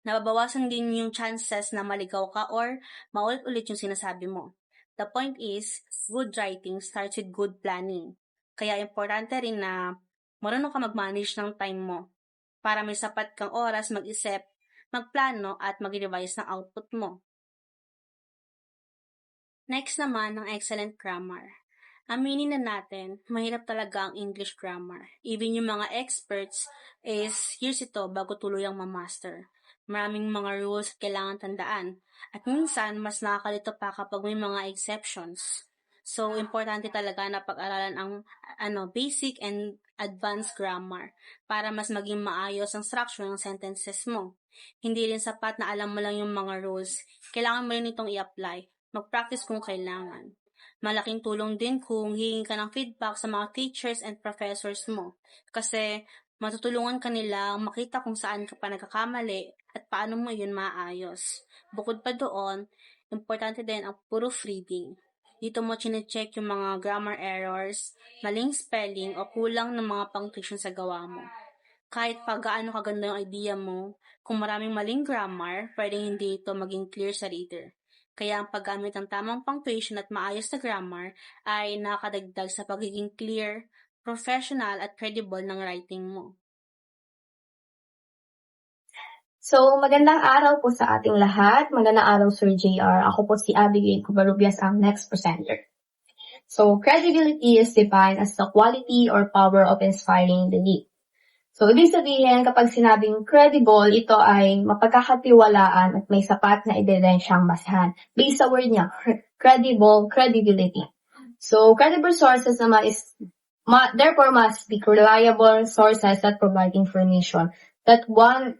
nababawasan din yung chances na maligaw ka or maulit-ulit yung sinasabi mo. The point is, good writing starts with good planning. Kaya importante rin na marunong ka mag-manage ng time mo para may sapat kang oras mag-isip, magplano at mag-revise ng output mo. Next naman, ang excellent grammar. Aminin na natin, mahirap talaga ang English grammar. Even yung mga experts is years ito bago tuluyang ma-master. Maraming mga rules kailangan tandaan. At minsan, mas nakakalito pa kapag may mga exceptions. So, importante talaga na pag-aralan ang basic and advanced grammar para mas maging maayos ang structure ng sentences mo. Hindi rin sapat na alam mo lang yung mga rules. Kailangan mo rin itong i-apply. Mag-practice kung kailangan. Malaking tulong din kung hihingin ka ng feedback sa mga teachers and professors mo. Kasi matutulungan ka nila makita kung saan ka pa nagkakamali at paano mo yun maayos. Bukod pa doon, importante din ang proofreading. Dito mo chine-check yung mga grammar errors, maling spelling o kulang ng mga punctuation sa gawa mo. Kahit pa gaano kaganda yung idea mo, kung maraming maling grammar, pwedeng hindi ito maging clear sa reader. Kaya ang paggamit ng tamang punctuation at maayos na grammar ay nakakadagdag sa pagiging clear, professional at credible ng writing mo. So, magandang araw po sa ating lahat. Magandang araw, Sir JR. Ako po si Abigail Covarrubias, ang next presenter. So, credibility is defined as the quality or power of inspiring belief. So, ibig sabihin, kapag sinabing credible, ito ay mapagkakatiwalaan at may sapat na ebidensyang basahan. Based sa word niya, credible, credibility. So, credible sources naman is, therefore must be reliable sources that provide information that one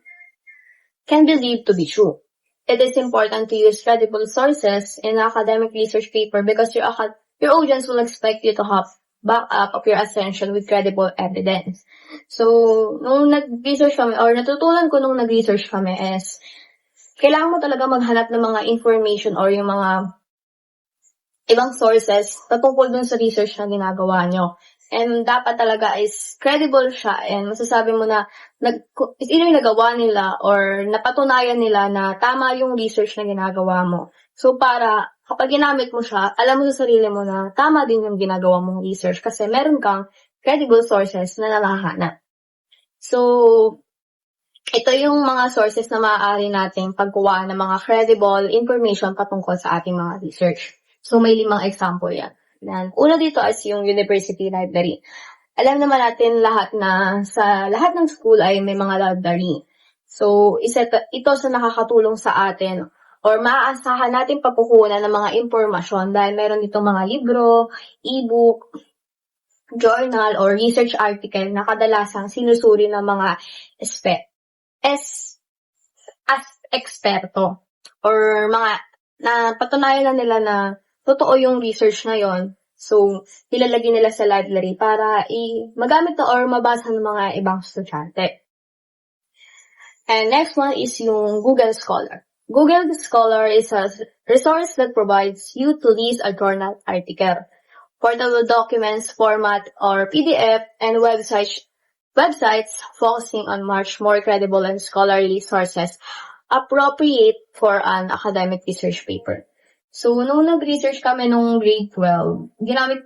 can believe to be true. It is important to use credible sources in academic research paper because your audience will expect you to have backup of your assertion with credible evidence. So, nung nag-research kami, or natutunan ko nung nag-research kami is, kailangan mo talaga maghanap ng mga information or yung mga ibang sources patungkol dun sa research na ginagawa nyo. And dapat talaga is credible siya and masasabi mo na either nagawa nila or napatunayan nila na tama yung research na ginagawa mo. So para kapag ginamit mo siya, alam mo sa sarili mo na tama din yung ginagawa mong research kasi meron kang credible sources na nakahanap. So, ito yung mga sources na maaari nating pagkuha ng mga credible information patungkol sa ating mga research. So, may 5 example yan. Una dito is yung university library. Alam naman natin lahat na sa lahat ng school ay may mga library. So, ito sa nakakatulong sa atin or maaasahan natin pagkukunan ng mga impormasyon dahil meron ditong mga libro, e-book, journal, or research article na kadalasang sinusuri ng mga eksperto or mga na patunayan na nila na totoo yung research na yon. So, nilalagay nila sa library para magamit na or mabasa ng mga ibang estudyante. And next one is yung Google Scholar. Google Scholar is a resource that provides you to read a journal article, portable documents format or PDF, and websites focusing on much more credible and scholarly sources appropriate for an academic research paper. So, nung nag-research kami nung grade 12,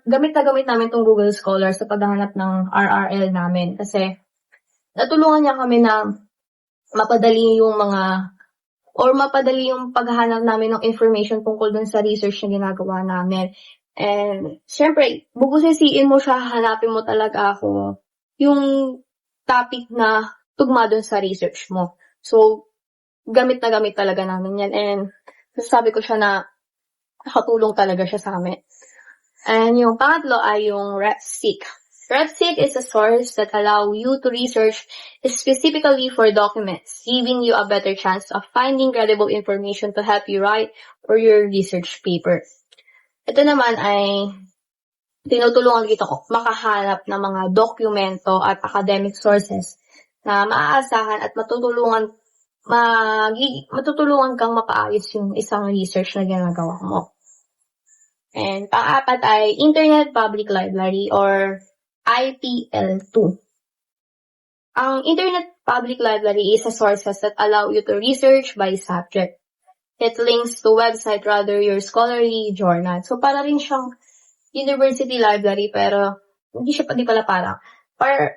gamit namin tong Google Scholar sa paghahanap ng RRL namin kasi natulungan niya kami na mapadali yung paghahanap namin ng information tungkol dun sa research na ginagawa namin. And, syempre, bubusisiin mo siya, hanapin mo talaga yung topic na tugma dun sa research mo. So, gamit talaga namin yan. And, sasabi ko siya na nakatulong talaga siya sa amin. And yung pangatlo ay yung RefSeek. RefSeek is a source that allow you to research specifically for documents, giving you a better chance of finding credible information to help you write or your research paper. Ito naman ay tinutulungan kita makahanap ng mga dokumento at academic sources na maaasahan at matutulungan kang mapaayos yung isang research na ginagawa mo. And pang-apat ay Internet Public Library or IPL2. Ang Internet Public Library is a sources that allow you to research by subject. It links to website rather your scholarly journal. So para rin siyang university library pero hindi pala parang.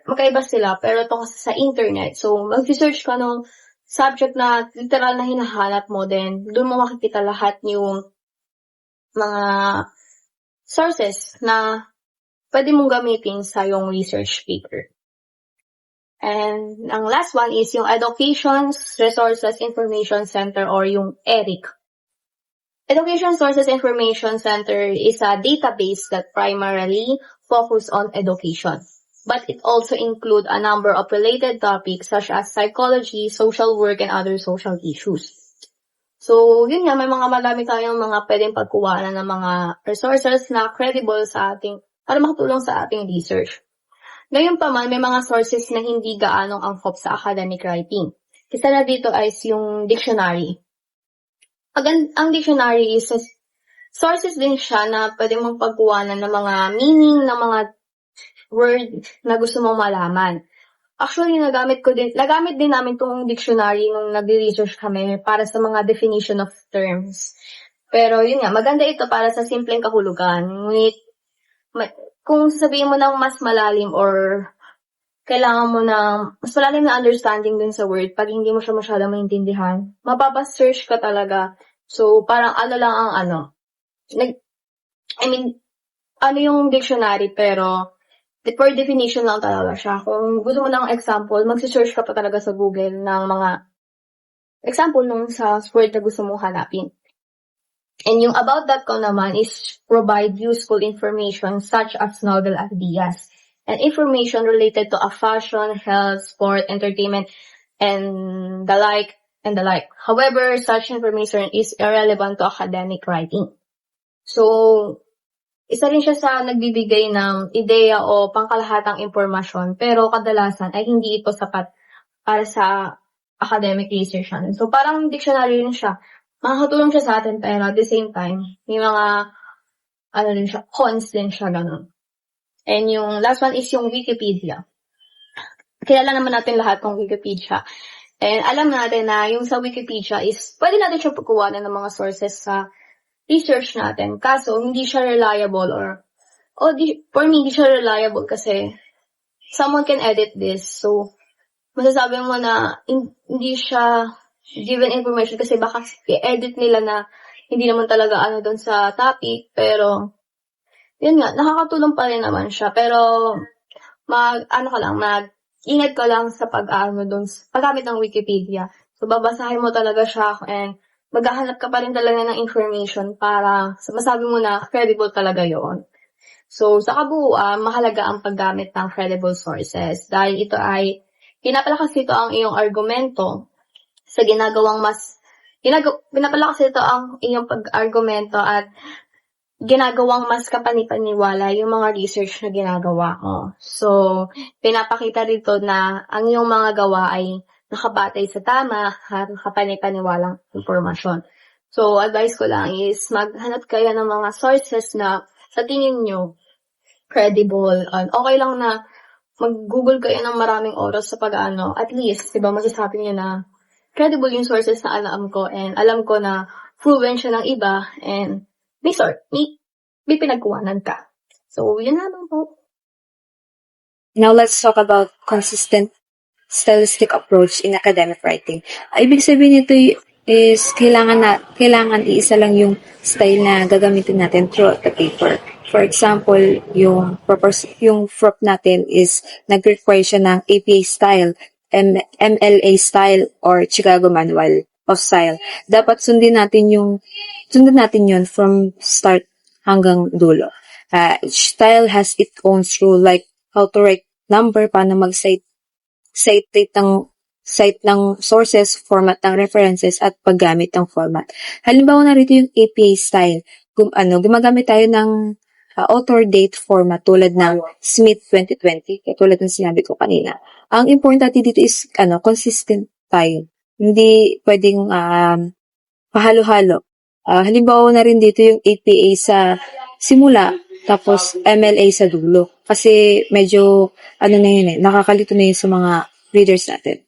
Magkaiba sila pero ito kasi sa internet. So mag-research ka ng subject na literal na hinahanap mo, then doon mo makikita lahat yung mga sources na pwede mong gamitin sa yung research paper. And ang last one is yung Education Resources Information Center or yung ERIC. Education Sources Information Center is a database that primarily focus on education, but it also include a number of related topics such as psychology, social work, and other social issues. So, yun nga, may madami tayong mga pwedeng pagkuhanan ng mga resources na credible sa ating, para makatulong sa ating research. Ngayon pa man, may mga sources na hindi gaanong angkop sa academic writing. Isa na dito ay yung dictionary. Ang dictionary is sources din siya na pwede mong pagkuhanan ng mga meaning ng mga word na gusto mong malaman. Actually, nagamit din namin tong dictionary nung nag-research kami para sa mga definition of terms. Pero yun nga, maganda ito para sa simpleng kahulugan. Ngunit, kung sasabihin mo ng mas malalim or kailangan mo ng mas malalim na understanding dun sa word, pag hindi mo siya masyadong maintindihan, mapapasearch ka talaga. So, parang ano yung dictionary pero for definition lang talaga siya. Kung gusto mo ng example, magse-search ka pa talaga sa Google ng mga example nung sa word na gusto mong hanapin. And yung about.com naman is provide useful information such as novel ideas and information related to a fashion, health, sport, entertainment, and the like. However, such information is irrelevant to academic writing. So, isa rin siya sa nagbibigay ng ideya o pangkalahatang impormasyon, pero kadalasan ay hindi ito sapat para sa academic research natin. So, parang dictionary rin siya. Makakatulong siya sa atin, pero at the same time, may mga, cons din siya, ganun. And yung last one is yung Wikipedia. Kilala naman natin lahat ng Wikipedia. And alam natin na yung sa Wikipedia is, pwede natin siya pagkuhanan ng mga sources sa research natin. Kaso, hindi siya reliable for me, hindi siya reliable kasi someone can edit this. So, masasabi mo na hindi siya given information kasi baka i-edit nila na hindi naman talaga doon sa topic. Pero, yun nga, nakakatulong pa rin naman siya. Pero, ingat ka lang sa paggamit ng Wikipedia. So, babasahin mo talaga siya and maghahanap ka pa rin talaga ng information para masabi mo na credible talaga yon. So, sa kabuuan, mahalaga ang paggamit ng credible sources dahil pinapalakas ito ang iyong argumento sa pinapalakas ito ang iyong pag-argumento at ginagawang mas kapanipaniwala yung mga research na ginagawa ko. So, pinapakita rito na ang iyong mga gawa ay nakabatay sa tama at kapanipaniwalang impormasyon. So, advice ko lang is maghanap kayo ng mga sources na sa tingin nyo credible. Okay lang na mag-Google kayo ng maraming oras sa at least, diba, masasabi niyo na credible yung sources na alam ko and alam ko na proven siya ng iba and may pinagkuhanan ka. So, yun naman po. Now let's talk about consistent stylistic approach in academic writing. Ibig sabihin nito is kailangan iisa lang yung style na gagamitin natin throughout the paper. For example, yung prop natin is nag-require siya ng APA style, MLA style, or Chicago Manual of Style. Dapat sundin natin yun from start hanggang dulo. Each style has its own rule, like how to write number, paano mag-cite ng sources, format ng references, at paggamit ng format. Halimbawa na rito yung APA style. Gumagamit tayo ng author date format tulad ng Smith 2020, tulad ng sinabi ko kanina. Ang importante dito is consistent tayo. Hindi pwedeng pahalo-halo. Halimbawa na rin dito yung APA sa simula, tapos MLA sa dulo. Kasi medyo, nakakalito na yun sa mga readers natin.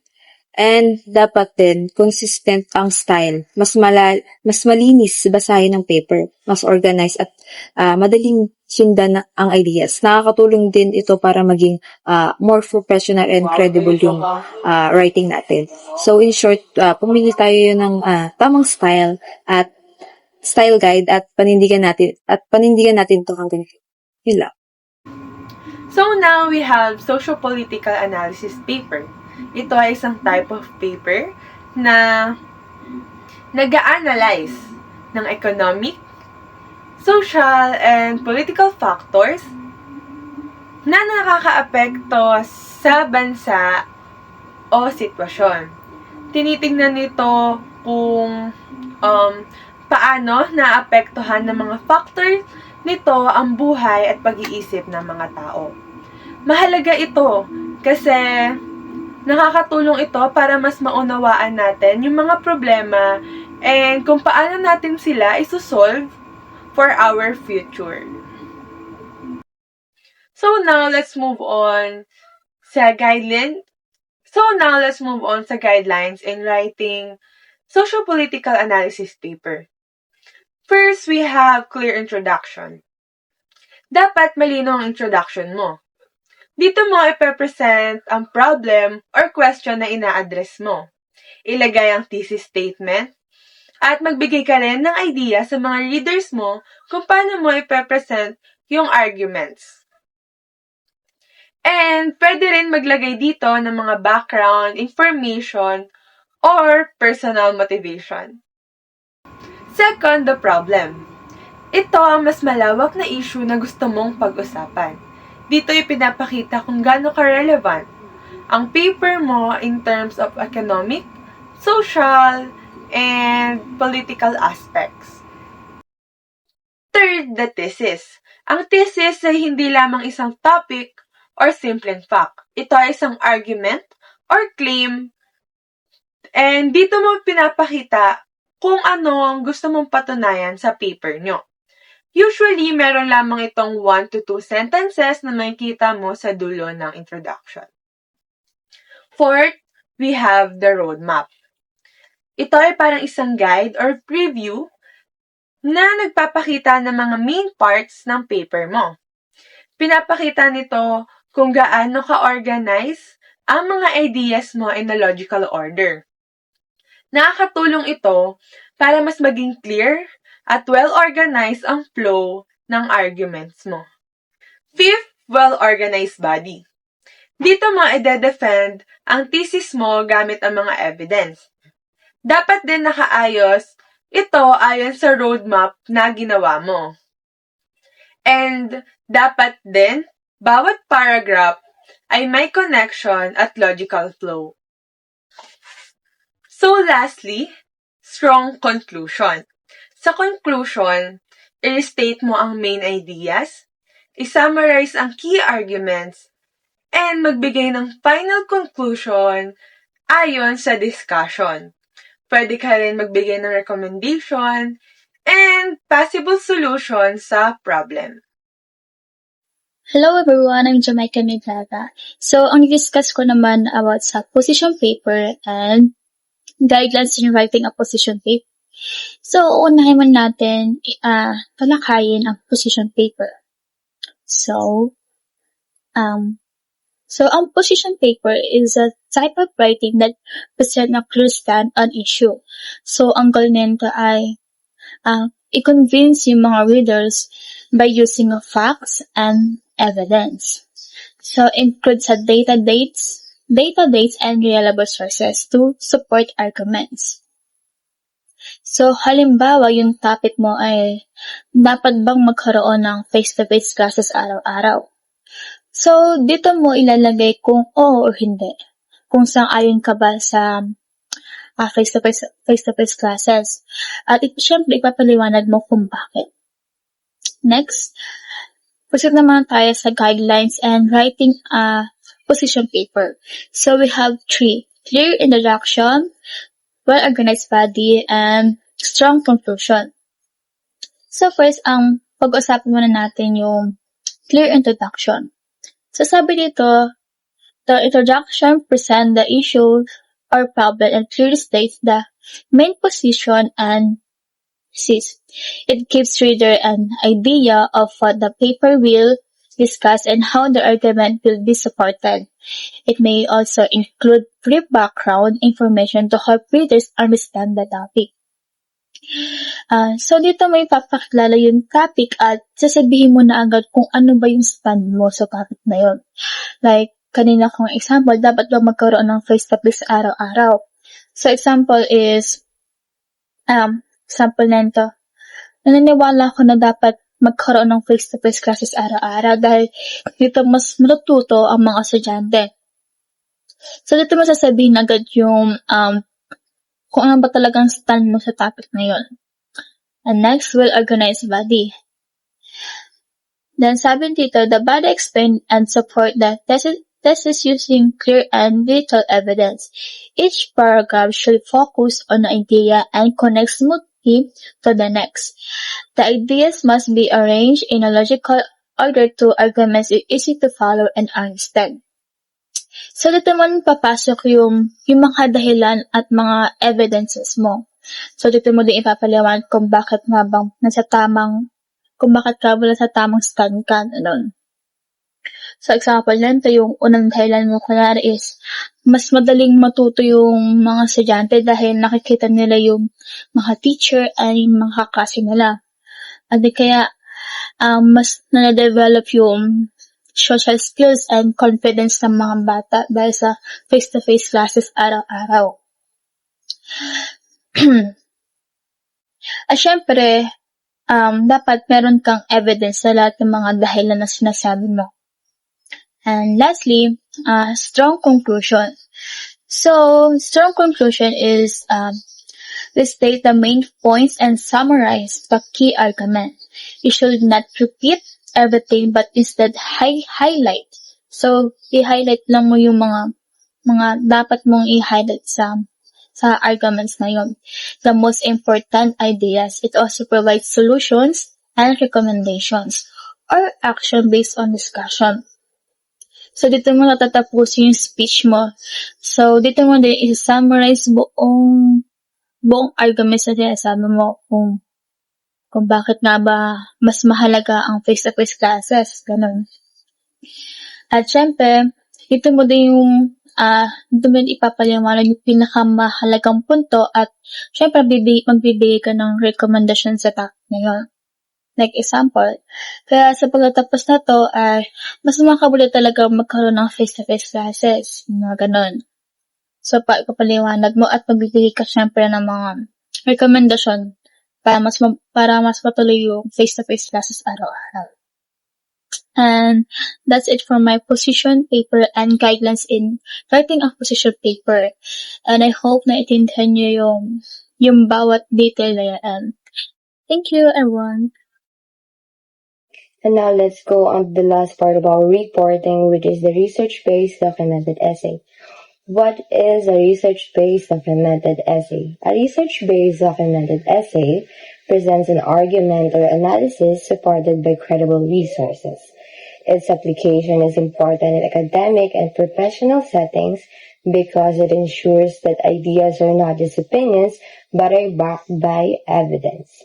And dapat din, consistent ang style. Mas malinis basahin ng paper. Mas organized at madaling sundan ang ideas. Nakakatulong din ito para maging more professional and credible yung writing natin. So in short, pumili tayo ng tamang style at style guide at panindigan natin ito hanggang yun lang. So now we have socio-political analysis paper. Ito ay isang type of paper na nag-a-analyze ng economic, social, and political factors na nakakaapekto sa bansa o sitwasyon. Tinitingnan nito kung paano naapektuhan ng mga factors nito ang buhay at pag-iisip ng mga tao. Mahalaga ito kasi nakakatulong ito para mas maunawaan natin yung mga problema and kung paano natin sila isosolve for our future. So now let's move on sa guidelines in writing socio-political analysis paper. First, we have clear introduction. Dapat malinaw ang introduction mo. Dito mo ipe-present ang problem or question na ina-address mo. Ilagay ang thesis statement at magbigay ka rin ng idea sa mga readers mo kung paano mo ipe-present yung arguments. And pwede rin maglagay dito ng mga background information or personal motivation. Second, the problem. Ito ang mas malawak na issue na gusto mong pag-usapan. Dito ipinapakita kung gaano ka-relevant ang paper mo in terms of economic, social, and political aspects. Third, the thesis. Ang thesis ay hindi lamang isang topic or simpleng fact. Ito ay isang argument or claim, and dito mo pinapakita kung ano ang gusto mong patunayan sa paper nyo. Usually, meron lamang itong 1 to 2 sentences na makikita mo sa dulo ng introduction. Fourth, we have the roadmap. Ito ay parang isang guide or preview na nagpapakita ng mga main parts ng paper mo. Pinapakita nito kung gaano ka-organize ang mga ideas mo in a logical order. Nakakatulong ito para mas maging clear at well-organized ang flow ng arguments mo. Fifth, well-organized body. Dito mo i-defend ang thesis mo gamit ang mga evidence. Dapat din nakaayos ito ayon sa roadmap na ginawa mo. And dapat din, bawat paragraph ay may connection at logical flow. So lastly, strong conclusion. Sa conclusion, i-state mo ang main ideas, i-summarize ang key arguments, and magbigay ng final conclusion ayon sa discussion. Pwede ka rin magbigay ng recommendation and possible solution sa problem. Hello everyone, I'm Jamaica Medlaga. So, ang discuss ko naman about sa position paper and guidelines in writing a position paper. So, unahin man natin talakayin ang position paper. So, ang position paper is a type of writing that present a clear stand on issue. So, ang goal nito ay i-convince yung mga readers by using of facts and evidence. So, includes sa data dates, and reliable sources to support arguments. So, halimbawa, yung topic mo ay dapat bang magkaroon ng face-to-face classes araw-araw? So, dito mo ilalagay kung oo o hindi. Kung sang-ayon ka ba sa face-to-face classes. At syempre, ipapaliwanag mo kung bakit. Next, proceed naman tayo sa guidelines and writing a position paper. So, we have 3. Clear introduction, well-organized body, and strong conclusion. So, first, pag-usapan muna natin yung clear introduction. So, sabi dito, the introduction presents the issue or problem and clearly states the main position and thesis. It gives reader an idea of what the paper will discuss and how the argument will be supported. It may also include brief background information to help readers understand the topic. So, dito may papakilala yung topic at sasabihin mo na agad kung ano ba yung stand mo sa topic na yun. Like, kanina kong example, dapat ba magkaroon ng face-to-face araw-araw? So, example is, example nito, naniniwala ko na dapat magkaroon ng face-to-face classes araw-araw dahil dito mas matututo ang mga estudyante. So, dito mo sasabihin agad yung kung ano ba talagang stand mo sa topic na yun. And next, well-organized body. Then, sabi dito, the body explain and support the thesis using clear and detailed evidence. Each paragraph should focus on the idea and connect smoothly to the next. The ideas must be arranged in a logical order to arguments easy to follow and understand. So, dito man papasok yung mga dahilan at mga evidences mo. So, dito mo din ipapaliwanag kung bakit nga bang kung bakit ka wala sa tamang stand ka, ano. So, example nito, yung unang dahilan mo kunwari is, mas madaling matuto yung mga estudyante dahil nakikita nila yung mga teacher ay mga kaklase nila. At kaya, mas na-develop yung social skills and confidence ng mga bata dahil sa face-to-face classes araw-araw. At syempre, dapat meron kang evidence sa lahat ng mga dahilan na sinasabi mo. And lastly, strong conclusion. So, strong conclusion is state the main points and summarize the key argument. You should not repeat everything but instead highlight. So, i-highlight lang mo yung mga dapat mong i-highlight sa arguments na yun. The most important ideas. It also provides solutions and recommendations or action based on discussion. So, dito mo natatapusin yung speech mo. So, dito mo din i-summarize buong arguments na sinasabi mo kung bakit nga ba mas mahalaga ang face-to-face classes. Ganun. At syempre, dito mo din ipapaliwanag yung pinakamahalagang punto at syempre magbibigay ka ng recommendation sa topic na yun. Like example, kaya sa pagtatapos na to ay mas makabuli talaga magkaroon ng face-to-face classes. Ganun. So, ipapaliwanag mo at magbibigay ka syempre ng mga recommendation para mas matuloy yung face-to-face classes araw-araw. And that's it for my position paper and guidelines in writing a position paper. And I hope na itindihan nyo yung bawat detail na yan. Thank you, everyone. And now let's go on to the last part of our reporting, which is the research-based documented essay. What is a research-based documented essay? A research-based documented essay presents an argument or analysis supported by credible resources. Its application is important in academic and professional settings because it ensures that ideas are not just opinions but are backed by evidence.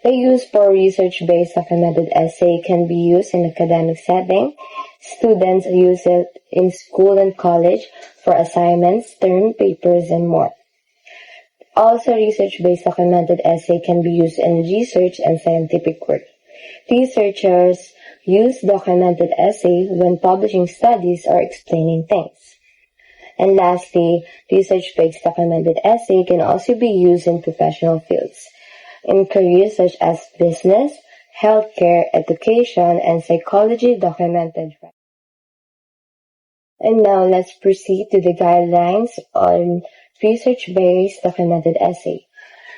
The use for research-based documented essay can be used in academic setting. Students use it in school and college for assignments, term papers, and more. Also, research-based documented essay can be used in research and scientific work. Researchers use documented essay when publishing studies or explaining things. And lastly, research-based documented essay can also be used in professional fields, in careers such as business, healthcare, education, and psychology documented. And now let's proceed to the guidelines on research-based documented essay.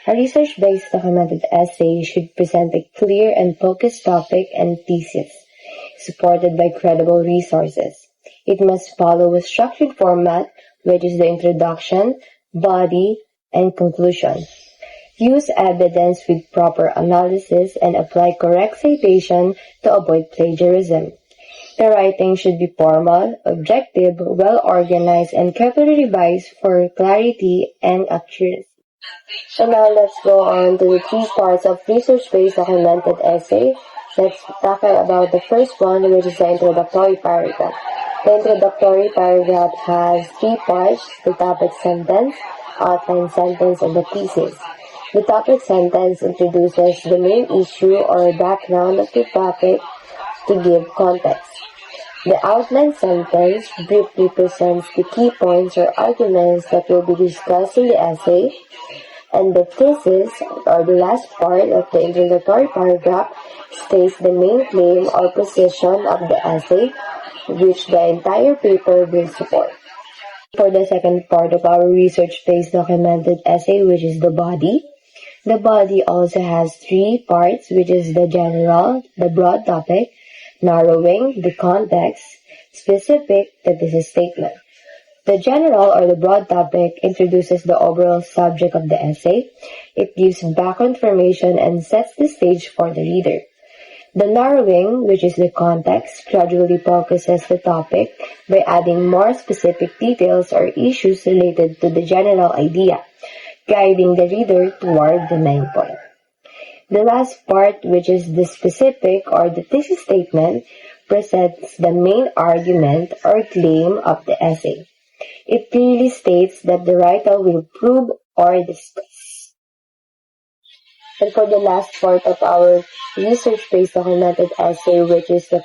A research-based documented essay should present a clear and focused topic and thesis, supported by credible resources. It must follow a structured format, which is the introduction, body, and conclusion. Use evidence with proper analysis and apply correct citation to avoid plagiarism. The writing should be formal, objective, well-organized, and carefully revised for clarity and accuracy. So now let's go on to the 3 parts of research-based documented essay. Let's tackle about the first one, which is the introductory paragraph. The introductory paragraph has 3 parts: the topic sentence, outline sentence, and the thesis. The topic sentence introduces the main issue or background of the topic to give context. The outline sentence briefly presents the key points or arguments that will be discussed in the essay, and the thesis, or the last part of the introductory paragraph, states the main claim or position of the essay, which the entire paper will support. For the second part of our research-based documented essay, which is the body also has 3 parts, which is the general, the broad topic, narrowing, the context, specific, the thesis statement. The general or the broad topic introduces the overall subject of the essay. It gives background information and sets the stage for the reader. The narrowing, which is the context, gradually focuses the topic by adding more specific details or issues related to the general idea, guiding the reader toward the main point. The last part, which is the specific or the thesis statement, presents the main argument or claim of the essay. It clearly states that the writer will prove or discuss. And for the last part of our research-based documented essay, which is the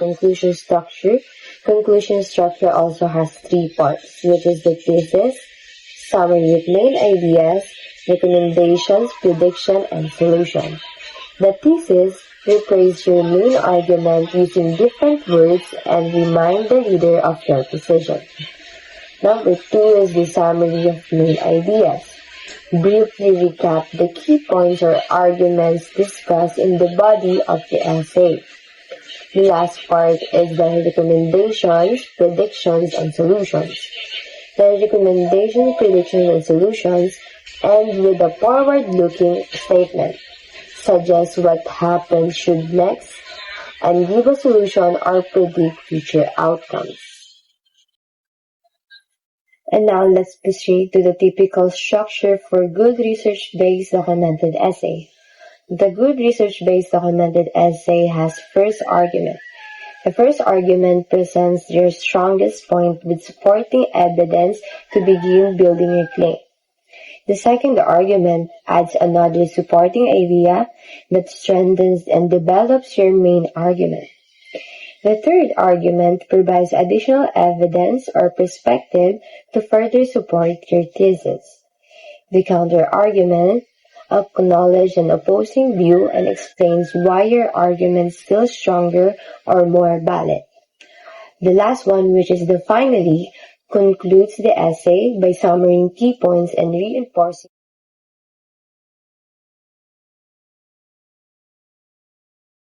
conclusion structure also has 3 parts, which is the thesis, summary with main ideas, recommendations, prediction, and solution. The thesis rephrase your main argument using different words and remind the reader of your position. Number 2 is the summary of main ideas. Briefly recap the key points or arguments discussed in the body of the essay. The last part is the recommendations, predictions, and solutions. The recommendations, predictions, and solutions end with a forward-looking statement. Suggest what happens should next, and give a solution or predict future outcomes. And now let's proceed to the typical structure for good research-based documented essay. The good research-based documented essay has first argument. The first argument presents your strongest point with supporting evidence to begin building your claim. The second argument adds another supporting idea that strengthens and develops your main argument. The third argument provides additional evidence or perspective to further support your thesis. The counter-argument acknowledges an opposing view and explains why your argument is still stronger or more valid. The last one, which is the finally, concludes the essay by summarizing key points and reinforcing